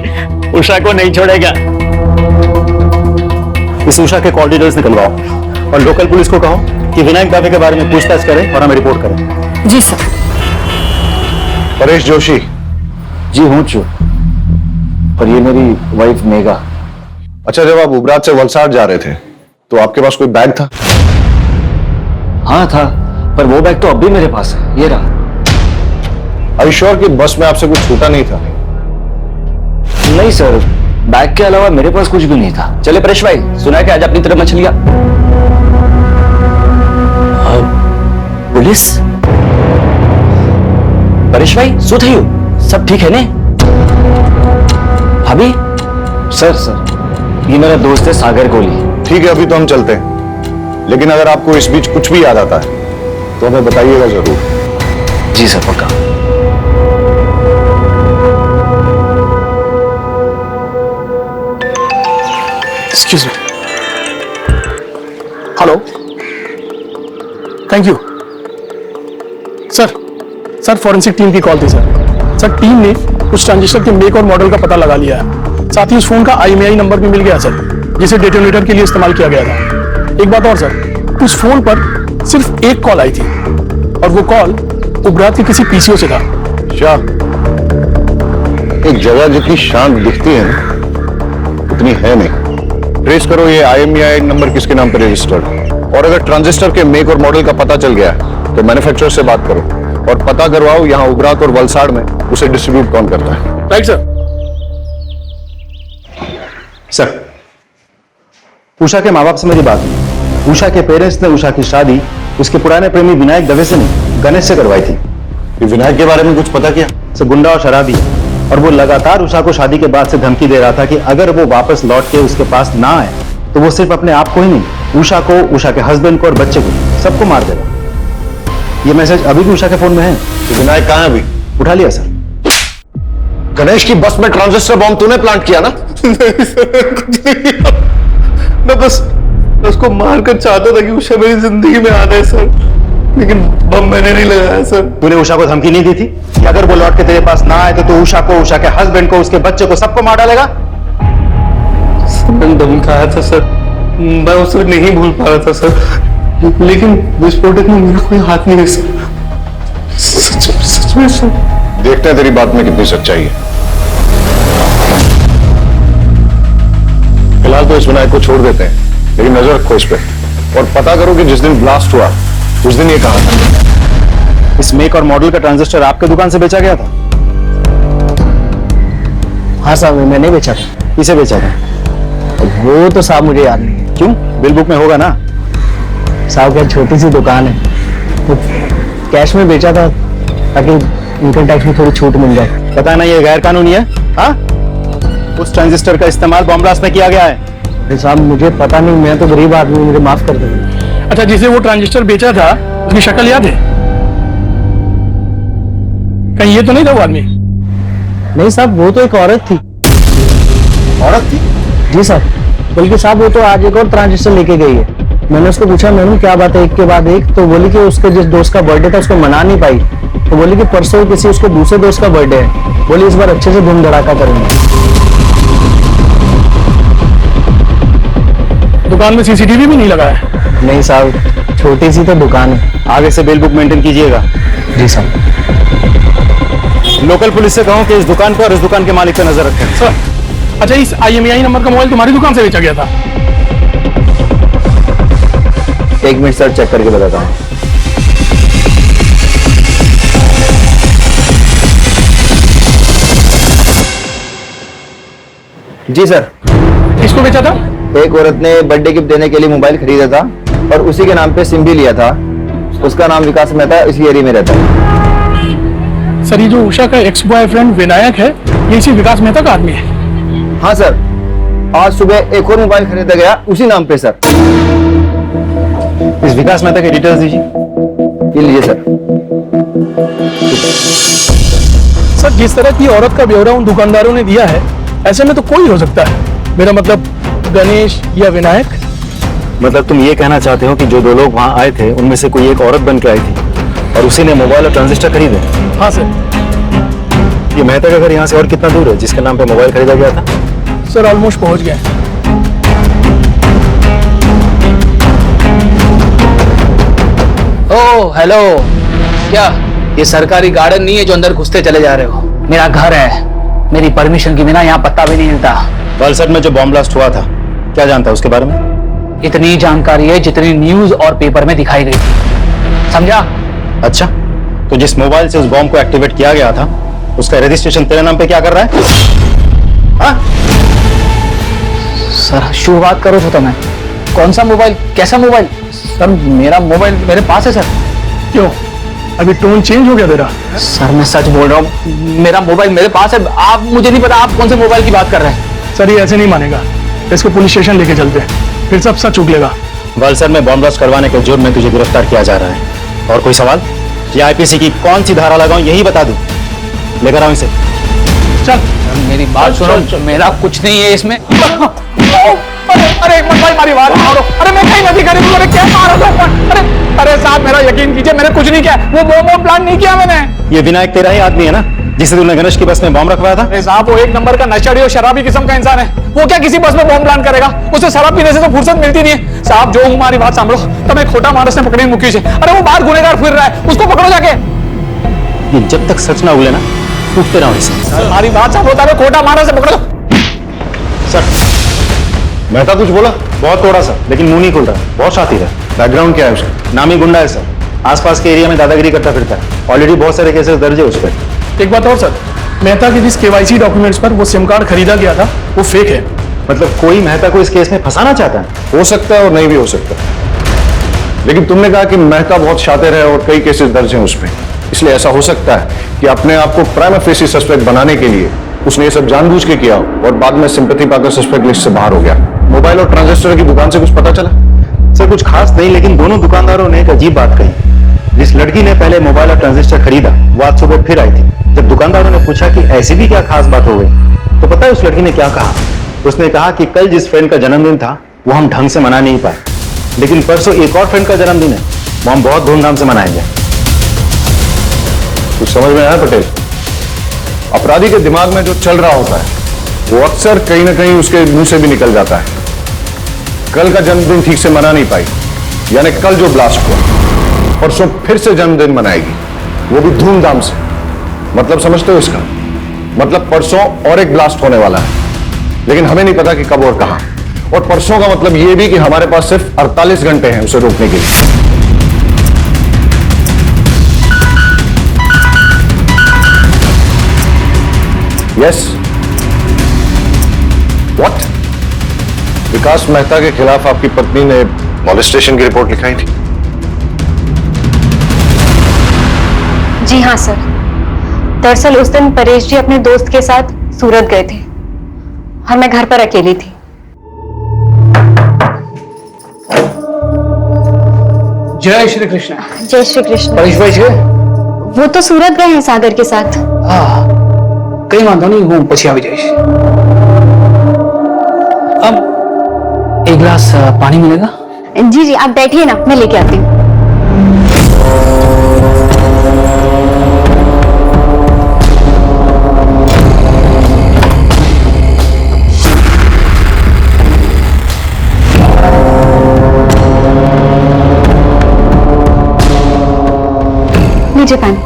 उषा को नहीं छोड़ेगा। इस उषा के कॉल डिटेल्स निकलवाओ और लोकल पुलिस को कहो कि विनायक दावे के बारे में पूछताछ करें और हमें रिपोर्ट करें। जी सर। परेश जोशी? जी हूँ चू, और ये मेरी वाइफ मेघा। अच्छा, जब आप उबरात से वलसाड जा रहे थे तो आपके पास कोई बैग था? हाँ था, पर वो बैग तो अब भी मेरे पास है, ये रहा। Are you sure कि बस में आपसे कुछ छूटा नहीं था? नहीं सर, बैग के अलावा मेरे पास कुछ भी नहीं था। चले परेश भाई, सुना है कि आज अपनी तरफ मछलियां। पुलिस? परेश भाई, શું થયું? सब ठीक है ने? भाभी? सर, ये मेरा दोस्त है सागर कोहली। ठीक है, अभी तो हम चलते हैं, लेकिन अगर आपको इस बीच कुछ भी याद आता है तो हमें बताइएगा जरूर। जी सर, पक्का। Excuse me. Hello, thank you sir, forensic team की कॉल थी सर, टीम ने उस ट्रांजिस्टर के मेक और मॉडल का पता लगा लिया है। साथ ही उस फोन का IMEI नंबर भी मिल गया सर, जिसे डेटोनेटर के लिए इस्तेमाल किया गया था। एक बात और सर, उस फोन पर सिर्फ एक कॉल आई थी और वो कॉल उबरात के किसी PCO से था। क्या एक जगह जितनी शांत दिखती है ना, उतनी है नहीं। ट्रेस करो ये IMEI नंबर किसके नाम पर रजिस्टर्ड, और अगर ट्रांजिस्टर के मेक और मॉडल का पता चल गया तो मैन्युफैक्चरर से बात करो और पता करवाओ यहाँ उबरात और वलसाड़ में उसे डिस्ट्रीब्यूट कौन करता है। राइट सर, उषा के माँ बाप से मेरी बात हुई। उषा के पेरेंट्स ने उषा की शादी उसके पुराने प्रेमी विनायक दवे से नहीं, गणेश से करवाई थी। विनायक के बारे में कुछ पता किया? सर, गुंडा और शराबी, और वो लगातार उषा को शादी के बाद से धमकी दे रहा था कि अगर वो वापस लौट के उसके पास ना आए तो वो सिर्फ अपने आप को ही नहीं, उषा को, उषा के हस्बैंड को और बच्चे को, सबको मार देगा। ये मैसेज अभी भी उषा के फोन में है। तो विनायक कहाँ है अभी? उठा लिया सर। गणेश की बस में ट्रांजिस्टर बॉम्ब तूने प्लांट किया ना? नहीं सर, कुछ नहीं किया। मैं बस उसको मारकर चाहता था कि उषा मेरी जिंदगी में आ जाए सर, लेकिन बम मैंने नहीं लगाया सर। तूने उषा को धमकी नहीं दी थी कि अगर वो लौट के तेरे पास ना आए तो तू उषा को, उषा के हस्बैंड को, उसके बच्चे को, सबको मार डालेगा? मैंने धमकाया था सर, मैं उसे नहीं भूल पा रहा था सर, लेकिन विस्फोटक में मेरा कोई हाथ नहीं है सर। सच में सर। देखते हैं तेरी बात में कितनी सच्चाई है। फिलहाल तो इस विनायक को छोड़ देते हैं, लेकिन नजर रखो इस पे। और पता करो कि जिस दिन ब्लास्ट हुआ उस दिन ये कहा था। इस मेक और मॉडल का ट्रांजिस्टर आपके दुकान से बेचा गया था? हाँ साहब, मैंने बेचा था। किसे बेचा था? वो तो साहब मुझे याद नहीं है। क्यों? बिल बुक में होगा ना। साहब क्या छोटी सी दुकान है, तो कैश में बेचा था ताकि इनकम टैक्स में थोड़ी छूट मिल जाए। पता है ना ये गैर कानूनी है। हाँ, उस ट्रांजिस्टर का इस्तेमाल बॉम्ब ब्लास्ट में किया गया है। साहब मुझे पता नहीं, मैं तो गरीब आदमी, मुझे माफ कर दो। अच्छा, जिसे वो ट्रांजिस्टर बेचा था उसकी शक्ल याद है? कहीं ये तो नहीं था वो आदमी? नहीं साहब, वो तो एक औरत थी। औरत थी? जी साहब, बल्कि साहब वो तो आज एक और ट्रांजिस्टर लेके गई है। मैंने उसको पूछा, मैडम क्या बात है एक के बाद एक, तो बोली कि उसके जिस दोस्त का बर्थडे था उसको मना नहीं पाई, तो बोली कि परसों किसी उसके दूसरे दोस्त का बर्थडे है, बोली इस बार अच्छे से धूम धड़ाका करेंगे। दुकान में सीसीटीवी भी नहीं लगा है? नहीं साहब, छोटी सी तो दुकान है। आगे से बिल बुक मेंटेन कीजिएगा। जी साहब। लोकल पुलिस से कहो कि इस दुकान पर और इस दुकान के मालिक पर नजर रखें। सर, अच्छा इस IMEI नंबर का मोबाइल तुम्हारी दुकान से बेचा गया था? एक मिनट सर, चेक करके बताता हूँ। जी सर। किसको बेचा था? एक औरत ने बर्थडे गिफ्ट देने के लिए मोबाइल खरीदा था और उसी के नाम पे सिम भी लिया था। उसका नाम विकास मेहता, इसी एरिया में रहता है। सर, ये जो उषा का एक्स बॉयफ्रेंड विनायक है, ये इसी विकास मेहता का आदमी है? हाँ सर, आज सुबह एक और मोबाइल खरीदा गया उसी नाम पे सर। इस विकास मेहता के डिटेल्स दीजिए। ये लीजिए सर। सर, जिस तरह की औरत का ब्यौरा उन दुकानदारों ने दिया है, ऐसे में तो कोई हो सकता है। मेरा मतलब गणेश या विनायक। मतलब तुम ये कहना चाहते हो कि जो दो लोग वहां आए थे उनमें से कोई एक औरत बन के आई थी और उसी ने मोबाइल और ट्रांजिस्टर खरीदे? हाँ सर। ये मेहता का घर यहाँ से और कितना दूर है जिसके नाम पे मोबाइल खरीदा गया था? सर, ऑलमोस्ट पहुंच गए। ओह हेलो, क्या ये सरकारी गार्डन नहीं है जो अंदर घुसते चले जा रहे हो? मेरा घर है, मेरी परमिशन के बिना यहाँ पत्ता भी नहीं हिलता। वलसड में जो बॉम्ब ब्लास्ट हुआ था, क्या जानता है उसके बारे में? इतनी जानकारी है जितनी न्यूज और पेपर में दिखाई गई थी, समझा? अच्छा, तो जिस मोबाइल से उस बॉम्ब को एक्टिवेट किया गया था उसका रजिस्ट्रेशन तेरे नाम पे क्या कर रहा है? हाँ? सर शुरुआत करो तो मैं। कौन सा मोबाइल, कैसा मोबाइल? सर मेरा मोबाइल मेरे पास है सर। क्यों, अभी टोन चेंज हो गया तेरा? सर मैं सच बोल रहा हूँ, मेरा मोबाइल मेरे पास है। आप, मुझे नहीं पता आप कौन से मोबाइल की बात कर रहे हैं। सर ये ऐसे नहीं मानेगा, इसको पुलिस स्टेशन लेके चलते हैं, फिर सब सच उगलेगा। वलसड में बॉम्ब ब्लास्ट करवाने के जुर्म में तुझे गिरफ्तार किया जा रहा है। और कोई सवाल? ये IPC की कौन सी धारा लगाऊं यही बता दूं। लेकर आओ इसे। चल मेरी बात सुनो, मेरा कुछ नहीं है इसमें। अरे भाई मारी बात मारो। अरे मैं कहीं नहीं करी, तूने क्या मारा था? अरे साहब मेरा यकीन कीजिए, मैंने कुछ नहीं किया, वो बॉम्ब प्लान नहीं किया मैंने। ये विनायक तेरा ही आदमी है ना जिसे तूने गणेश की बस में बॉम्ब रखवाया था? अरे साहब वो एक नंबर का नशेड़ी और शराबी किस्म का इंसान है, वो क्या किसी बस में बॉम्ब प्लान करेगा? उसे शराब पीने से तो फुर्सत मिलती नहीं है। साहब जो हमारी बात सांभो, तब एक खोटा मानस ने पकड़ी मुकेश है। अरे वो बाहर गुनेगार फिर रहा है, उसको पकड़ो जाके। ये जब तक सच ना उगले ना, पूछते रहो इसे। हमारी बात सांभो, तब खोटा मानस से पकड़ो। सर, मेहता कुछ बोला? बहुत थोड़ा सा, लेकिन मुंह नहीं खुल रहा, बहुत शातिर है। बैकग्राउंड क्या है उसका? नामी गुंडा है सर, आसपास के एरिया में दादागिरी करता फिरता है। ऑलरेडी बहुत सारे केसेस दर्ज है उस पर। एक बात और सर, मेहता के जिस KYC डॉक्यूमेंट्स पर वो सिम कार्ड खरीदा गया था वो फेक है। मतलब कोई मेहता को इस केस में फंसाना चाहता है? हो सकता है और नहीं भी हो सकता, लेकिन तुमने कहा कि मेहता बहुत शातिर है और कई केसेस दर्ज हैं उस पर, इसलिए ऐसा हो सकता है कि अपने आप को प्राइमा फेसी सस्पेक्ट बनाने के लिए उसने ये सब जानबूझ के किया और बाद में सिंपैथी पाकर सस्पेक्ट लिस्ट से बाहर हो गया। मोबाइल और ट्रांजिस्टर की दुकान से कुछ पता चला? सर कुछ खास नहीं, लेकिन दोनों दुकानदारों ने एक अजीब बात कही। जिस लड़की ने पहले मोबाइल और ट्रांजिस्टर खरीदा वो आज सुबह फिर आई थी। जब दुकानदारों ने पूछा कि ऐसी भी क्या खास बात हो गई, तो पता है उस लड़की ने क्या कहा? उसने कहा कि कल जिस फ्रेंड का जन्मदिन था वो हम ढंग से मना नहीं पाए, लेकिन परसों एक और फ्रेंड का जन्मदिन है, वो हम बहुत धूमधाम से मनाएंगे। कुछ समझ में आया पटेल? अपराधी के दिमाग में जो चल रहा होता है वो अक्सर कहीं ना कहीं उसके मुंह से भी निकल जाता है। कल का जन्मदिन ठीक से मना नहीं पाई, यानी कल जो ब्लास्ट हुआ परसों फिर से जन्मदिन मनाएगी, वो भी धूमधाम से। मतलब समझते हो इसका? मतलब परसों और एक ब्लास्ट होने वाला है, लेकिन हमें नहीं पता कि कब और कहां। और परसों का मतलब ये भी कि हमारे पास सिर्फ 48 घंटे हैं उसे रोकने के लिए। Yes what? विकास मेहता के खिलाफ आपकी पत्नी ने मॉलेस्टेशन की रिपोर्ट लिखाई थी? जी हाँ सर, दरअसल उस दिन परेश जी अपने दोस्त के साथ सूरत गए थे और मैं घर पर अकेली थी। जय श्री कृष्ण। जय श्री कृष्ण। परेश भाई છે? वो तो सूरत गए हैं सागर के साथ। हाँ, कई वांधो नहीं, हूँ પછી આવી જઈશ। अब एक गिलास पानी मिलेगा? जी जी, आप बैठिए ना, मैं लेके आती हूँ। लीजिए पानी।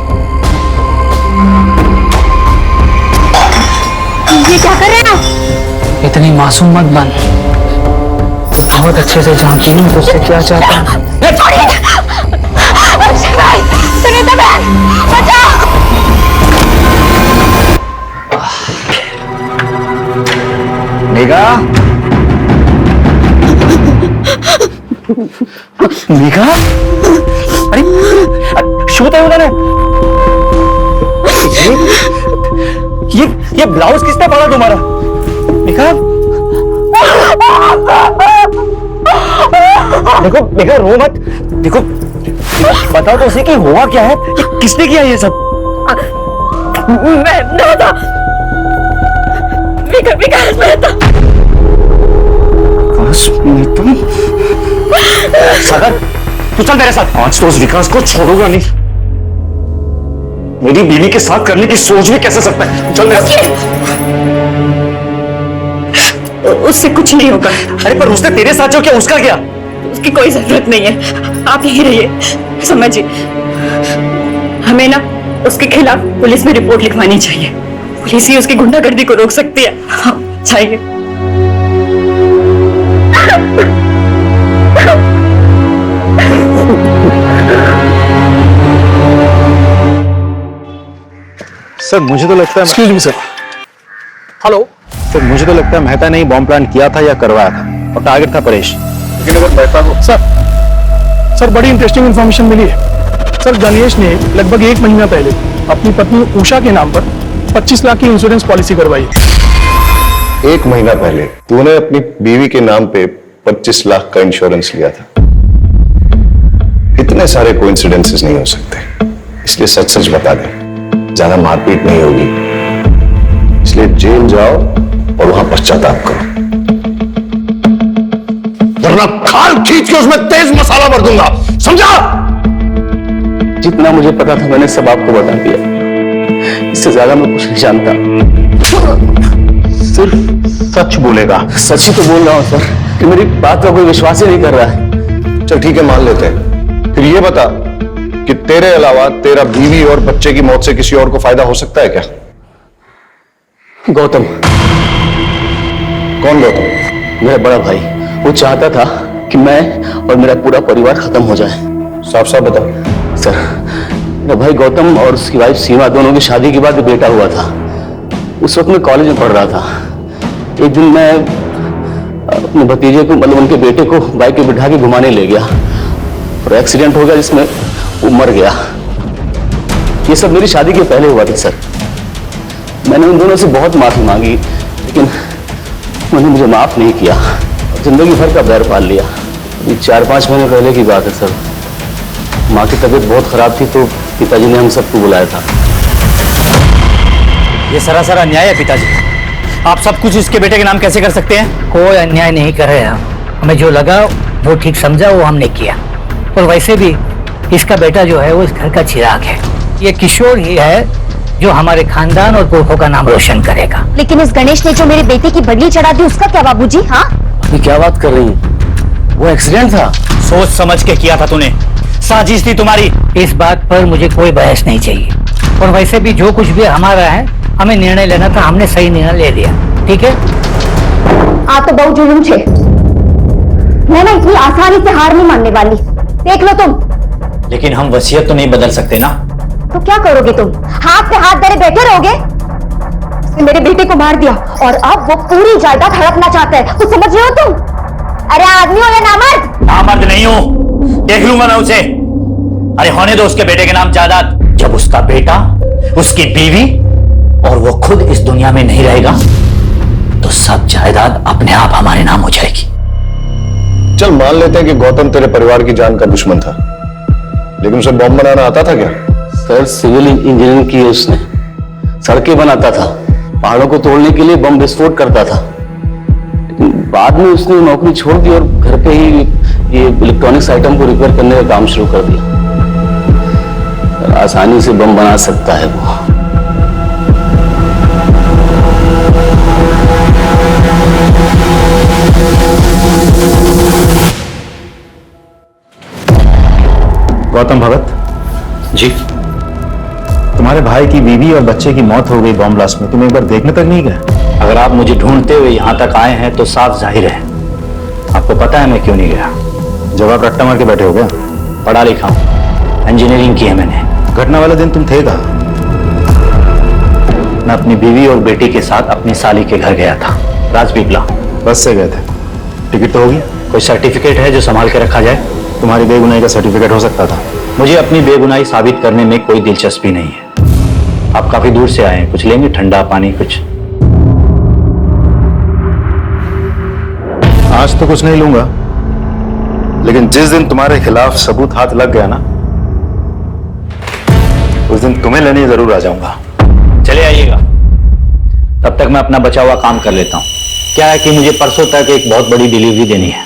ये क्या कर रहे हैं आप? इतनी मासूम मत बन, बहुत अच्छे से जानती हूँ तुझसे क्या चाहता हूँ। सुनीता बहन, बचाओ! निगा, निगा, अरे શું થયું તને? ये ब्लाउज किसने पड़ा तुम्हारा? निका, देखो देखो, रो मत। देखो बताओ तो उसे कि हुआ क्या है, कि किसने किया ये सब? मैं मेहता, विकास मेहता। सागर, तू चल मेरे साथ। आज तो उस विकास को छोड़ूंगा नहीं। मेरी बीवी के साथ करने की सोच भी कैसे सकता है? चल मेरे साथ। उससे कुछ नहीं होगा। अरे पर उसने तेरे साथ जो किया उसका क्या? उसकी कोई जरूरत नहीं है, आप यहीं रहिए। समझिए, हमें ना उसके खिलाफ पुलिस में रिपोर्ट लिखवानी चाहिए। पुलिस ही उसकी गुंडागर्दी को रोक सकती है। हाँ, चाहिए। सर मुझे तो लगता है, excuse me sir. Hello sir, मुझे तो लगता है मेहता ने ही बॉम्ब प्लांट किया था या करवाया था और टारगेट था परेश। लेकिन अगर मेहता को सर बड़ी इंटरेस्टिंग इंफॉर्मेशन मिली है। सर गणेश ने लगभग 1 महीना पहले अपनी पत्नी उषा के नाम पर 25 लाख की इंश्योरेंस पॉलिसी करवाई। 1 महीना पहले तूने अपनी बीवी के नाम पे 25 लाख का इंश्योरेंस लिया था। इतने सारे कोइंसिडेंसेस नहीं हो सकते, इसलिए सच सच बता दे, ज्यादा मारपीट नहीं होगी। इसलिए जेल जाओ और वहां पश्चाताप करो, वरना खाल खींच के उसमें तेज मसाला भर दूंगा, समझा? जितना मुझे पता था मैंने सब आपको बता दिया, इससे ज्यादा मैं कुछ नहीं जानता। सिर्फ सच बोलेगा। सच ही तो बोल रहा हूं सर, कि मेरी बात का कोई विश्वास ही नहीं कर रहा है। चल ठीक है, मान लेते हैं। फिर ये बता कि तेरे अलावा तेरा बीवी और बच्चे की मौत से किसी और को फायदा हो सकता है क्या? गौतम। कौन गौतम? मेरा बड़ा भाई। वो चाहता था कि मैं और मेरा पूरा परिवार खत्म हो जाए। साफ साफ बता। सर, मेरा भाई गौतम और उसकी वाइफ सीमा दोनों की शादी के बाद बेटा हुआ था। उस वक्त मैं कॉलेज में पढ़ रहा था। एक दिन मैं अपने भतीजे को, मतलब उनके बेटे को बाइक पे बिठा के घुमाने ले गया और एक्सीडेंट हो गया जिसमें वो मर गया। ये सब मेरी शादी के पहले हुआ था सर। मैंने उन दोनों से बहुत माफी मांगी, लेकिन उन्होंने मुझे माफ नहीं किया। जिंदगी भर का बैर पाल लिया। अभी 4-5 महीने पहले की बात है सर। माँ की तबीयत बहुत खराब थी तो पिताजी ने हम सबको बुलाया था। ये सरासर अन्याय है पिताजी। आप सब कुछ इसके बेटे के नाम कैसे कर सकते हैं? कोई अन्याय नहीं कर रहे हम। हमें जो लगा वो ठीक समझा वो हमने किया। और वैसे भी इसका बेटा जो है वो इस घर का चिराग है। ये किशोर ही है जो हमारे खानदान और पुरखों का नाम रोशन करेगा। लेकिन इस गणेश ने जो मेरे बेटे की बदली चढ़ा दी उसका क्या बाबूजी? हाँ, अभी क्या बात कर रही हैं? वो एक्सीडेंट था। सोच समझ के किया था तूने, साजिश थी तुम्हारी। इस बात पर मुझे कोई बहस नहीं चाहिए। और वैसे भी जो कुछ भी हमारा है, हमें निर्णय लेना था, हमने सही निर्णय ले लिया। ठीक है? आप तो बहुत जुलूम छे। मैं ना इतनी आसानी से हार नहीं मानने वाली। देख लो तुम। लेकिन हम वसीयत तो नहीं बदल सकते ना। तो क्या करोगे तुम? हाथ पे हाथ धरे बैठे रहोगे? उसने मेरे बेटे को मार दिया और अब वो पूरी जायदाद हड़पना चाहता है, कुछ समझ रहे हो तुम? अरे आदमी हो या नामर्द? नामर्द नहीं हूं, देख लूंगा मैं उसे। अरे होने दो उसके बेटे के नाम जायदाद। जब उसका बेटा, उसकी बीवी और वो खुद इस दुनिया में नहीं रहेगा तो सब जायदाद अपने आप हमारे नाम हो जाएगी। चल मान लेते हैं कि गौतम तेरे परिवार की जान का दुश्मन था, लेकिन उसे बॉम्ब बनाना आता था क्या? सर सिविल इंजीनियरिंग की है उसने, सड़कें बनाता था, पहाड़ों को तोड़ने के लिए बम विस्फोट करता था। लेकिन बाद में उसने नौकरी छोड़ दी और घर पे ही ये इलेक्ट्रॉनिक्स आइटम को रिपेयर करने का काम शुरू कर दिया। आसानी से बम बना सकता है वो। गौतम भगत जी, तुम्हारे भाई की बीवी और बच्चे की मौत हो गई बॉम्ब ब्लास्ट में, तुम एक बार देखने तक नहीं गए? अगर आप मुझे ढूंढते हुए यहां तक आए हैं तो साफ जाहिर है आपको पता है मैं क्यों नहीं गया। जब आप रट्टा मार के बैठे हो गया? पढ़ा लिखा हूं, इंजीनियरिंग की है मैंने। घटना वाले दिन तुम थे कहाँ? मैं अपनी बीवी और बेटी के साथ अपनी साली के घर गया था, राजपीपला। बस से गए थे? टिकट तो होगी? कोई सर्टिफिकेट है जो संभाल के रखा जाए? तुम्हारी बेगुनाही का सर्टिफिकेट हो सकता था। मुझे अपनी बेगुनाही साबित करने में कोई दिलचस्पी नहीं है। आप काफी दूर से आए हैं, कुछ लेंगे? ठंडा पानी कुछ? आज तो कुछ नहीं लूंगा, लेकिन जिस दिन तुम्हारे खिलाफ सबूत हाथ लग गया ना, उस दिन तुम्हें लेने जरूर आ जाऊंगा। चले आइएगा, तब तक मैं अपना बचा हुआ काम कर लेता हूं। क्या है कि मुझे परसों तक एक बहुत बड़ी डिलीवरी देनी है।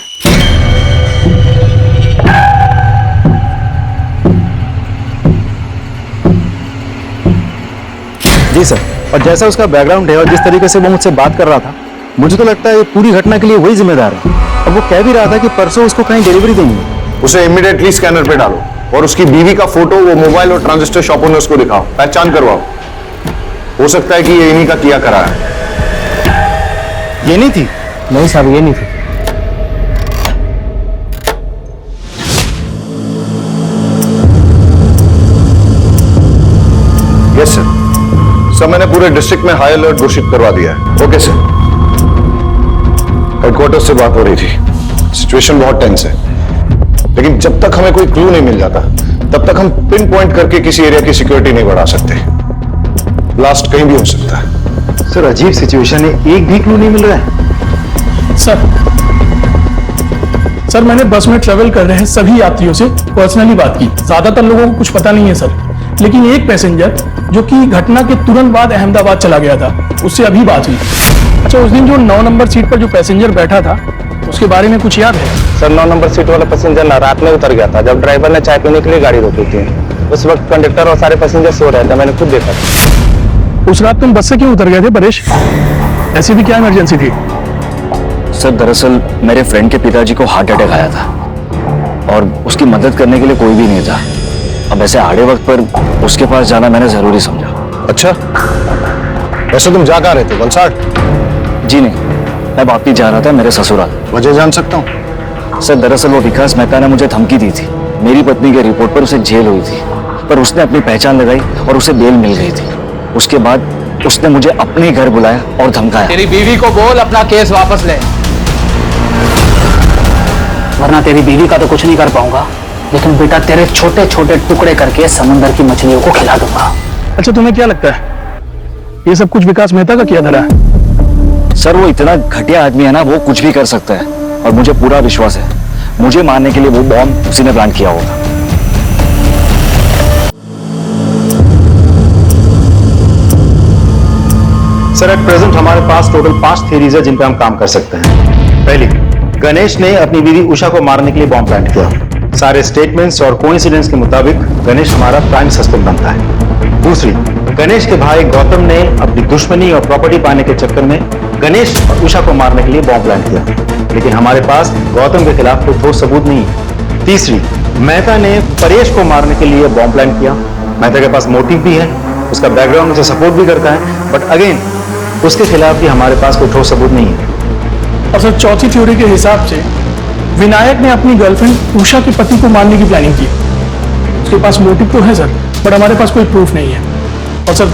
जी सर, और जैसा उसका बैकग्राउंड है और जिस तरीके से वो मुझसे बात कर रहा था, मुझे तो लगता है ये पूरी घटना के लिए वही जिम्मेदार है। और वो कह भी रहा था कि परसों उसको कहीं डिलीवरी देनी है। उसे इमीडिएटली स्कैनर पे डालो और उसकी बीवी का फोटो वो मोबाइल और ट्रांजिस्टर शॉप ओनर्स को दिखाओ, पहचान करवाओ। हो सकता है कि ये इन्हीं का किया करा है। ये नहीं थी? नहीं साहब, ये नहीं थी। Yes sir. सर मैंने पूरे डिस्ट्रिक्ट में हाई अलर्ट घोषित करवा दिया है। Okay sir. हेडक्वार्टर से बात हो रही थी, सिचुएशन बहुत टेंस है, लेकिन जब तक हमें कोई क्लू नहीं मिल जाता तब तक हम पिन पॉइंट करके किसी एरिया की सिक्योरिटी नहीं बढ़ा सकते। ब्लास्ट कहीं भी हो सकता है। सर अजीब सिचुएशन है, एक भी क्लू नहीं मिल रहा है। सर मैंने बस में ट्रेवल कर रहे हैं सभी यात्रियों से पर्सनली बात की। ज्यादातर लोगों को कुछ पता नहीं है सर, लेकिन एक पैसेंजर जो कि घटना के तुरंत बाद अहमदाबाद चला गया था, उससे अभी बात हुई। अच्छा, उस दिन जो 9 नंबर सीट पर जो पैसेंजर बैठा था उसके बारे में कुछ याद है? सर 9 नंबर सीट वाला पैसेंजर ना रात में उतर गया था जब ड्राइवर ने चाय पीने के लिए गाड़ी रोकी थी। उस वक्त कंडक्टर और सारे पैसेंजर सो रहे थे, मैंने खुद देखा था। उस रात तुम बस से क्यों उतर गए थे परेश? ऐसी भी क्या इमरजेंसी थी? सर दरअसल मेरे फ्रेंड के पिताजी को हार्ट अटैक आया था और उसकी मदद करने के लिए कोई भी नहीं था। अब ऐसे आड़े वक्त पर उसके पास जाना मैंने जरूरी समझा। अच्छा, वैसे तुम जा कहाँ रहे थे? वलसाड? जी नहीं, मैं वापिस जा रहा था मेरे ससुराल। वजह जान सकता हूँ? सर दरअसल वो विकास मेहता ने मुझे धमकी दी थी। मेरी पत्नी के रिपोर्ट पर उसे जेल हुई थी, पर उसने अपनी पहचान लगाई और उसे बेल मिल गई थी। उसके बाद उसने मुझे अपने घर बुलाया और धमकाया। तेरी बीवी को बोल अपना केस वापस ले, वरना तेरी बीवी का तो कुछ नहीं कर पाऊंगा, लेकिन बेटा तेरे छोटे छोटे टुकड़े करके समुद्र की मछलियों को खिला दूंगा। अच्छा, तुम्हें क्या लगता है ये सब कुछ विकास मेहता का किया धरा है? सर वो इतना घटिया आदमी है ना, वो कुछ भी कर सकता है और मुझे पूरा विश्वास है मुझे मारने के लिए वो बॉम्ब उसी ने प्लान किया होगा। सर एट प्रेजेंट हमारे पास टोटल 5 थ्योरीज है जिन पे हम काम कर सकते हैं। पहली, गणेश ने अपनी बीवी उषा को मारने के लिए बॉम्ब प्लांट किया। सारे स्टेटमेंट्स और कोइंसिडेंस के मुताबिक गणेश हमारा प्राइम सस्पेक्ट बनता है। दूसरी, गणेश के भाई गौतम ने अपनी दुश्मनी और प्रॉपर्टी पाने के चक्कर में गणेश और उषा को मारने के लिए बॉम्ब प्लांट किया, लेकिन हमारे पास गौतम के खिलाफ कोई ठोस सबूत नहीं है। तीसरी, मेहता ने परेश को मारने के लिए बॉम्ब प्लांट किया। मेहता के पास मोटिव भी है, उसका बैकग्राउंड उसे सपोर्ट भी करता है, बट अगेन उसके खिलाफ भी हमारे पास कोई ठोस सबूत नहीं है। और सर चौथी थ्योरी के हिसाब से विनायक ने अपनी गर्लफ्रेंड उषा के पति को मारने की प्लानिंग की। उसके पास मोटिव तो है सर, बट हमारे पास कोई प्रूफ नहीं है। और सर,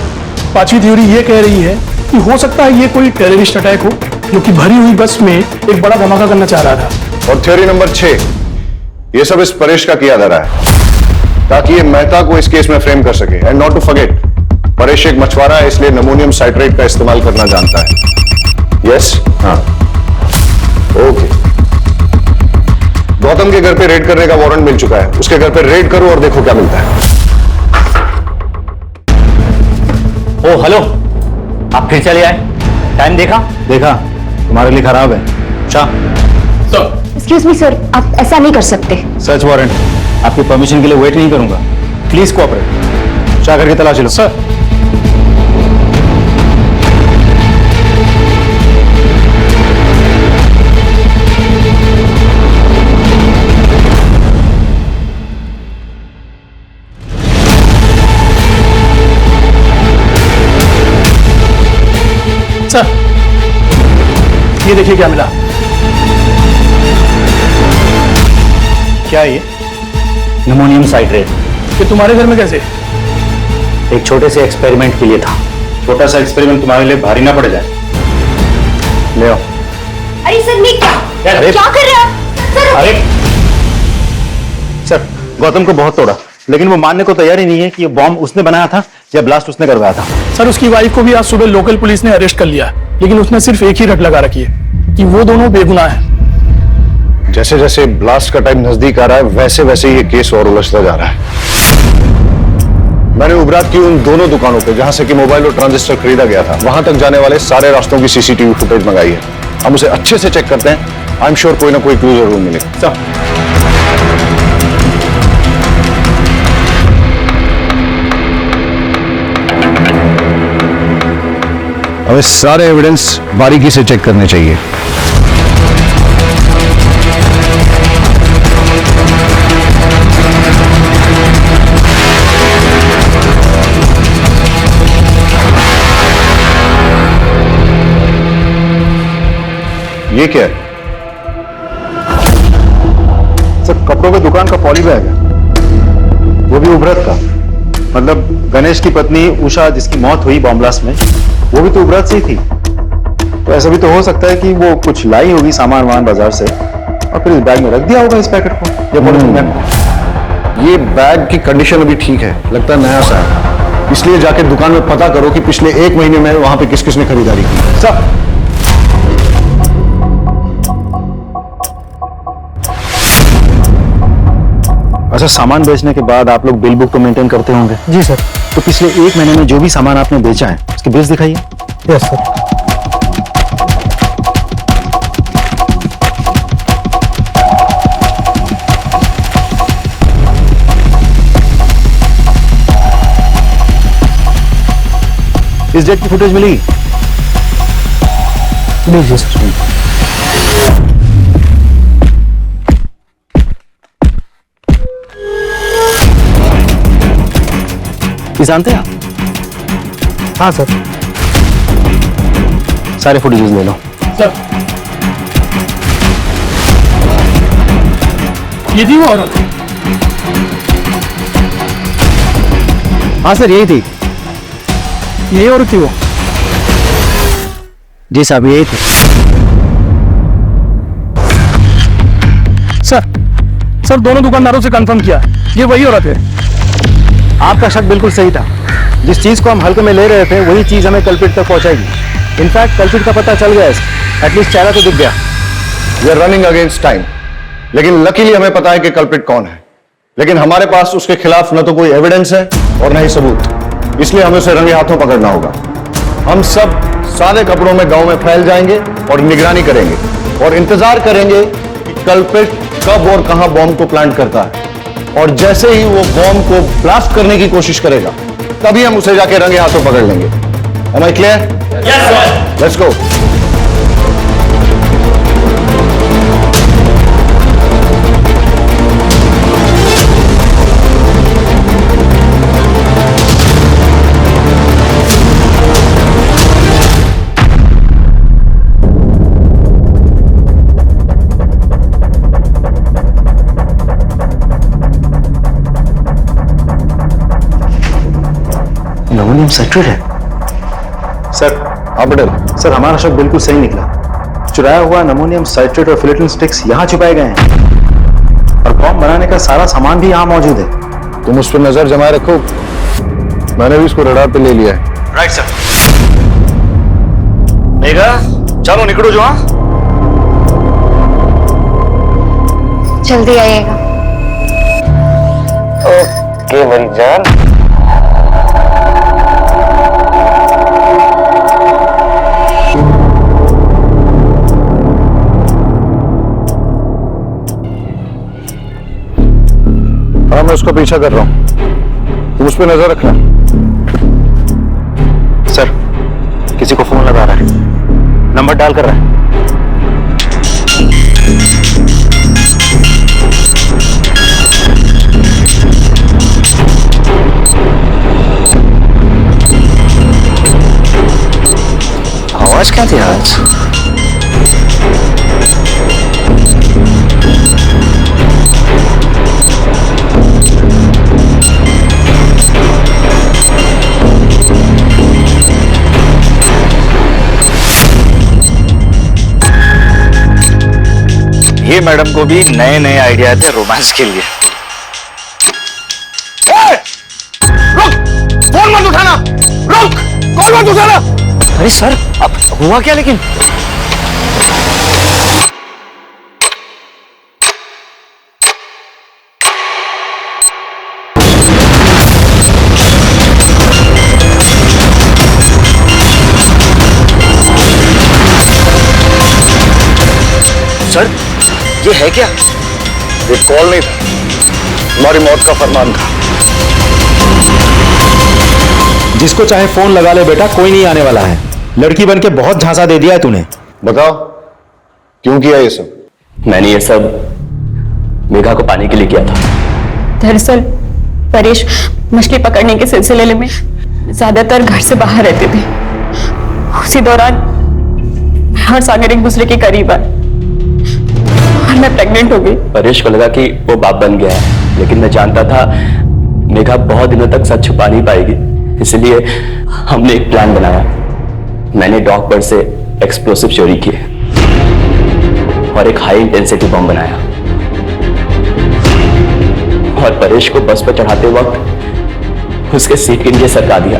पांचवी थ्योरी ये कह रही है कि हो सकता है ये कोई टेररिस्ट अटैक हो जो कि भरी हुई बस में एक बड़ा धमाका करना चाह रहा था। और थ्योरी नंबर 6, ये सब इस परेश का किया जा रहा है ताकि ये मेहता को इस केस में फ्रेम कर सके। And not to forget, Paresh एक मछुआरा है, इसलिए अमोनियम साइट्रेट का इस्तेमाल करना जानता है। यस, हाँ, ओके। गौतम के घर पे रेड करने का वारंट मिल चुका है, उसके घर पे रेड करो और देखो क्या मिलता है। ओ हेलो, आप फिर चले आए? टाइम देखा? देखा, तुम्हारे लिए खराब है। एक्सक्यूज मी सर, आप ऐसा नहीं कर सकते। सर्च वारंट, आपकी परमिशन के लिए वेट नहीं करूंगा। Please cooperate. चाह करके तलाश लो। सर, सर, ये देखिए क्या मिला। क्या ये? Ammonium citrate. ये तुम्हारे घर में कैसे? एक छोटे से एक्सपेरिमेंट के लिए था। छोटा सा एक्सपेरिमेंट तुम्हारे लिए भारी ना पड़ जाए। ले आओ। अरे सर, मैं क्या कर रहे हैं सर? अरे सर, गौतम को बहुत तोड़ा, लेकिन वो मानने को तैयार ही नहीं है कि ये बॉम्ब उसने बनाया था या ब्लास्ट उसने करवाया था। सर, उसकी वाइफ को भी आज सुबह लोकल पुलिस ने अरेस्ट कर लिया, लेकिन उसने सिर्फ एक ही रट लगा रखी है कि वो दोनों बेगुनाह हैं। जैसे जैसे ब्लास्ट का टाइम नजदीक आ रहा है, वैसे वैसे ये केस और उलझता जा रहा है। मैंने उबरात की उन दोनों दुकानों पे जहां से कि मोबाइल और ट्रांजिस्टर खरीदा गया था, वहां तक जाने वाले सारे रास्तों की सीसीटीवी फुटेज मंगाई है। हम उसे अच्छे से चेक करते हैं। आई एम श्योर कोई ना कोई क्लू जरूर मिलेगा। हमें सारे एविडेंस बारीकी से चेक करने चाहिए। ये क्या है? सर, कपड़ों की दुकान का पॉली बैग है, वो भी उभरत का। मतलब गणेश की पत्नी उषा जिसकी मौत हुई बॉम्ब ब्लास्ट में, वो भी तो उभरत से ही थी। तो ऐसा भी तो हो सकता है कि वो कुछ लाई होगी सामान वामान बाजार से और फिर इस बैग में रख दिया होगा इस पैकेट को या पॉलिथीन बैग को। ये बैग की कंडीशन अभी ठीक है, लगता है नया सा है। इसलिए जाके दुकान में पता करो कि पिछले 1 महीने में वहां पे किस किसने खरीदारी की। सर, अच्छा, सामान बेचने के बाद आप लोग बिल बुक तो मेंटेन करते होंगे? जी सर। तो पिछले 1 महीने में जो भी सामान आपने बेचा है उसके बिल्स दिखाइए। Yes sir. इस डेट की फुटेज मिली? लीजिए सर। ये जानते हैं आप? हाँ सर। सारे फुटेजेस ले लो। सर, ये थी वो औरत? हाँ सर, यही थी। यही औरत थी वो? जी साहब, यही थी। सर, दोनों दुकानदारों से कंफर्म किया, ये वही औरत है। आपका शक बिल्कुल सही था। जिस चीज को हम हल्के में ले रहे थे वही चीज हमें कल्प्रिट तक पहुंचाएगी। इनफैक्ट कल्प्रिट का पता चल गया, एटलीस्ट चेहरा तो दिख गया। We are running against time, लेकिन लकीली हमें पता है कि कल्प्रिट कौन है। लेकिन हमारे पास उसके खिलाफ न तो कोई एविडेंस है और न ही सबूत, इसलिए हमें उसे रंगे हाथों पकड़ना होगा। हम सब सादे कपड़ों में गांव में फैल जाएंगे और निगरानी करेंगे और इंतजार करेंगे कि कल्प्रिट कब और कहां बॉम्ब को प्लांट करता है। और जैसे ही वो बॉम्ब को ब्लास्ट करने की कोशिश करेगा, तभी हम उसे जाके रंगे हाथों पकड़ लेंगे। Am I clear? Yes, sir. Let's go. Ammonium citrate है। सर हाँ पटेल, सर हमारा शक बिल्कुल सही निकला। चुराया हुआ अमोनियम साइट्रेट और फिलेटिन स्टिक्स यहाँ छुपाए गए हैं और बॉम्ब बनाने का सारा सामान भी यहाँ मौजूद है। तुम उस पर नजर जमाए रखो, मैंने भी इसको रडार पे ले लिया है। Right sir. मेघा चलो निकलो जो। हाँ जल्दी आइएगा। ओके मेरी जान। हाँ मैं उसका पीछा कर रहा हूँ, तुम उस पर नजर रखना। सर किसी को फोन लगा रहा है, नंबर डाल कर रहा है। आवाज क्या थी आज? ये मैडम को भी नए नए आइडिया थे रोमांस के लिए। रुक, फोन मत उठाना, रुक, कॉल मत उठाना। अरे सर अब हुआ क्या लेकिन? सर ये है क्या? ये कॉल नहीं था, तुम्हारी मौत का फरमान था। जिसको चाहे फोन लगा ले बेटा, कोई नहीं आने वाला है। लड़की बन के बहुत झांसा दे दिया है तूने। बताओ क्यों किया ये सब? मैंने ये सब मेघा को पाने के लिए किया था। दरअसल परेश मछली पकड़ने के सिलसिले में ज्यादातर घर से बाहर रहते थे। उसी दौरान मैं और सागर एक दूसरे के करीब आए और मैं प्रेग्नेंट हो गई। परेश को लगा कि वो बाप बन गया है, लेकिन मैं जानता था मेघा बहुत दिनों तक सच छुपा नहीं पाएगी, इसलिए हमने एक प्लान बनाया। मैंने डॉक पर से एक्सप्लोसिव चोरी किए और एक हाई इंटेंसिटी बम बनाया और परेश को बस पर चढ़ाते वक्त उसके सीट के नीचे सरका दिया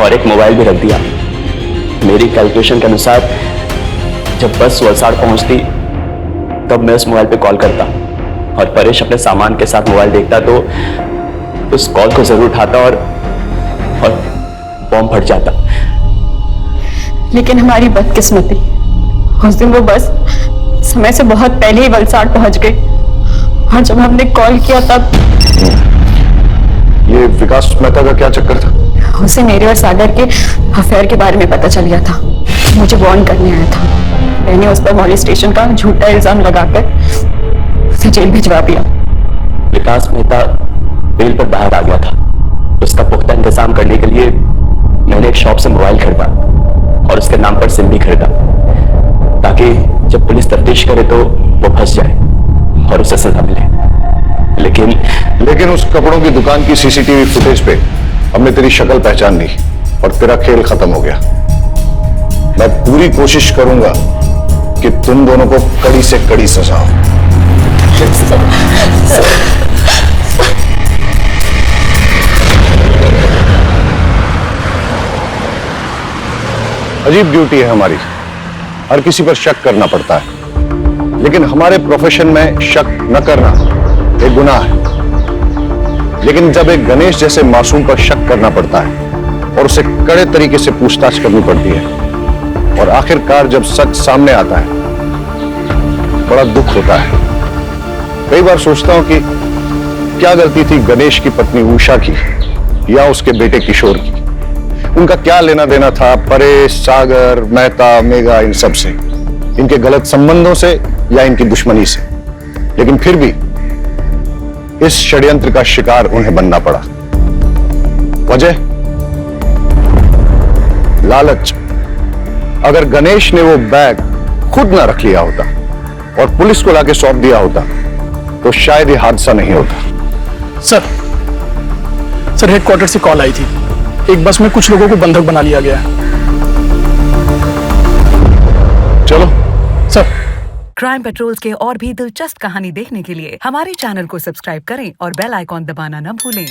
और एक मोबाइल भी रख दिया। मेरी कैलकुलेशन के अनुसार जब बस वलसाड़ पहुंचती तब मैं उस मोबाइल पे कॉल करता और परेश अपने सामान के साथ मोबाइल देखता तो उस कॉल को जरूर उठाता और बॉम्ब फट जाता। लेकिन हमारी बदकिस्मती, उस दिन वो बस समय से बहुत पहले ही वलसाड़ पहुंच गई और जब हमने कॉल किया तब ये विकास मेहता का क्या चक्कर था? उसे मेरे और सागर के अफेयर के बारे में पता चल गया था। मुझे वार्न करने आया था। मैंने उस पर मॉलेस्टेशन का झूठा इल्जाम लगाकर उसे जेल भिजवा दिया। विकास मेहता बेल पर बाहर आ गया था। उसका पुख्ता इंतजाम करने के लिए मैंने एक शॉप से मोबाइल खरीदा और उसके नाम पर सिम भी खरीदा ताकि जब पुलिस तफ्तीश करे तो वो फंस जाए और उसे सजा मिले। लेकिन उस कपड़ों की दुकान की सीसीटीवी फुटेज पे हमने तेरी शक्ल पहचान ली और तेरा खेल खत्म हो गया। मैं पूरी कोशिश करूंगा कि तुम दोनों को कड़ी से कड़ी सजा हो। अजीब ड्यूटी है हमारी, हर किसी पर शक करना पड़ता है, लेकिन हमारे प्रोफेशन में शक न करना एक गुनाह है। लेकिन जब एक गणेश जैसे मासूम पर शक करना पड़ता है और उसे कड़े तरीके से पूछताछ करनी पड़ती है और आखिरकार जब सच सामने आता है बड़ा दुख होता है। कई बार सोचता हूं कि क्या गलती थी गणेश की पत्नी उषा की या उसके बेटे किशोर की। उनका क्या लेना देना था परेश, सागर, मेहता, मेघा, इन सब से, इनके गलत संबंधों से या इनकी दुश्मनी से। लेकिन फिर भी इस षड्यंत्र का शिकार उन्हें बनना पड़ा। वजह लालच। अगर गणेश ने वो बैग खुद ना रख लिया होता और पुलिस को लाके सौंप दिया होता तो शायद ये हादसा नहीं होता। सर सर हेडक्वार्टर से कॉल आई थी, एक बस में कुछ लोगों को बंधक बना लिया गया है। चलो सर। क्राइम पेट्रोल्स के और भी दिलचस्प कहानी देखने के लिए हमारे चैनल को सब्सक्राइब करें और बेल आइकॉन दबाना न भूलें।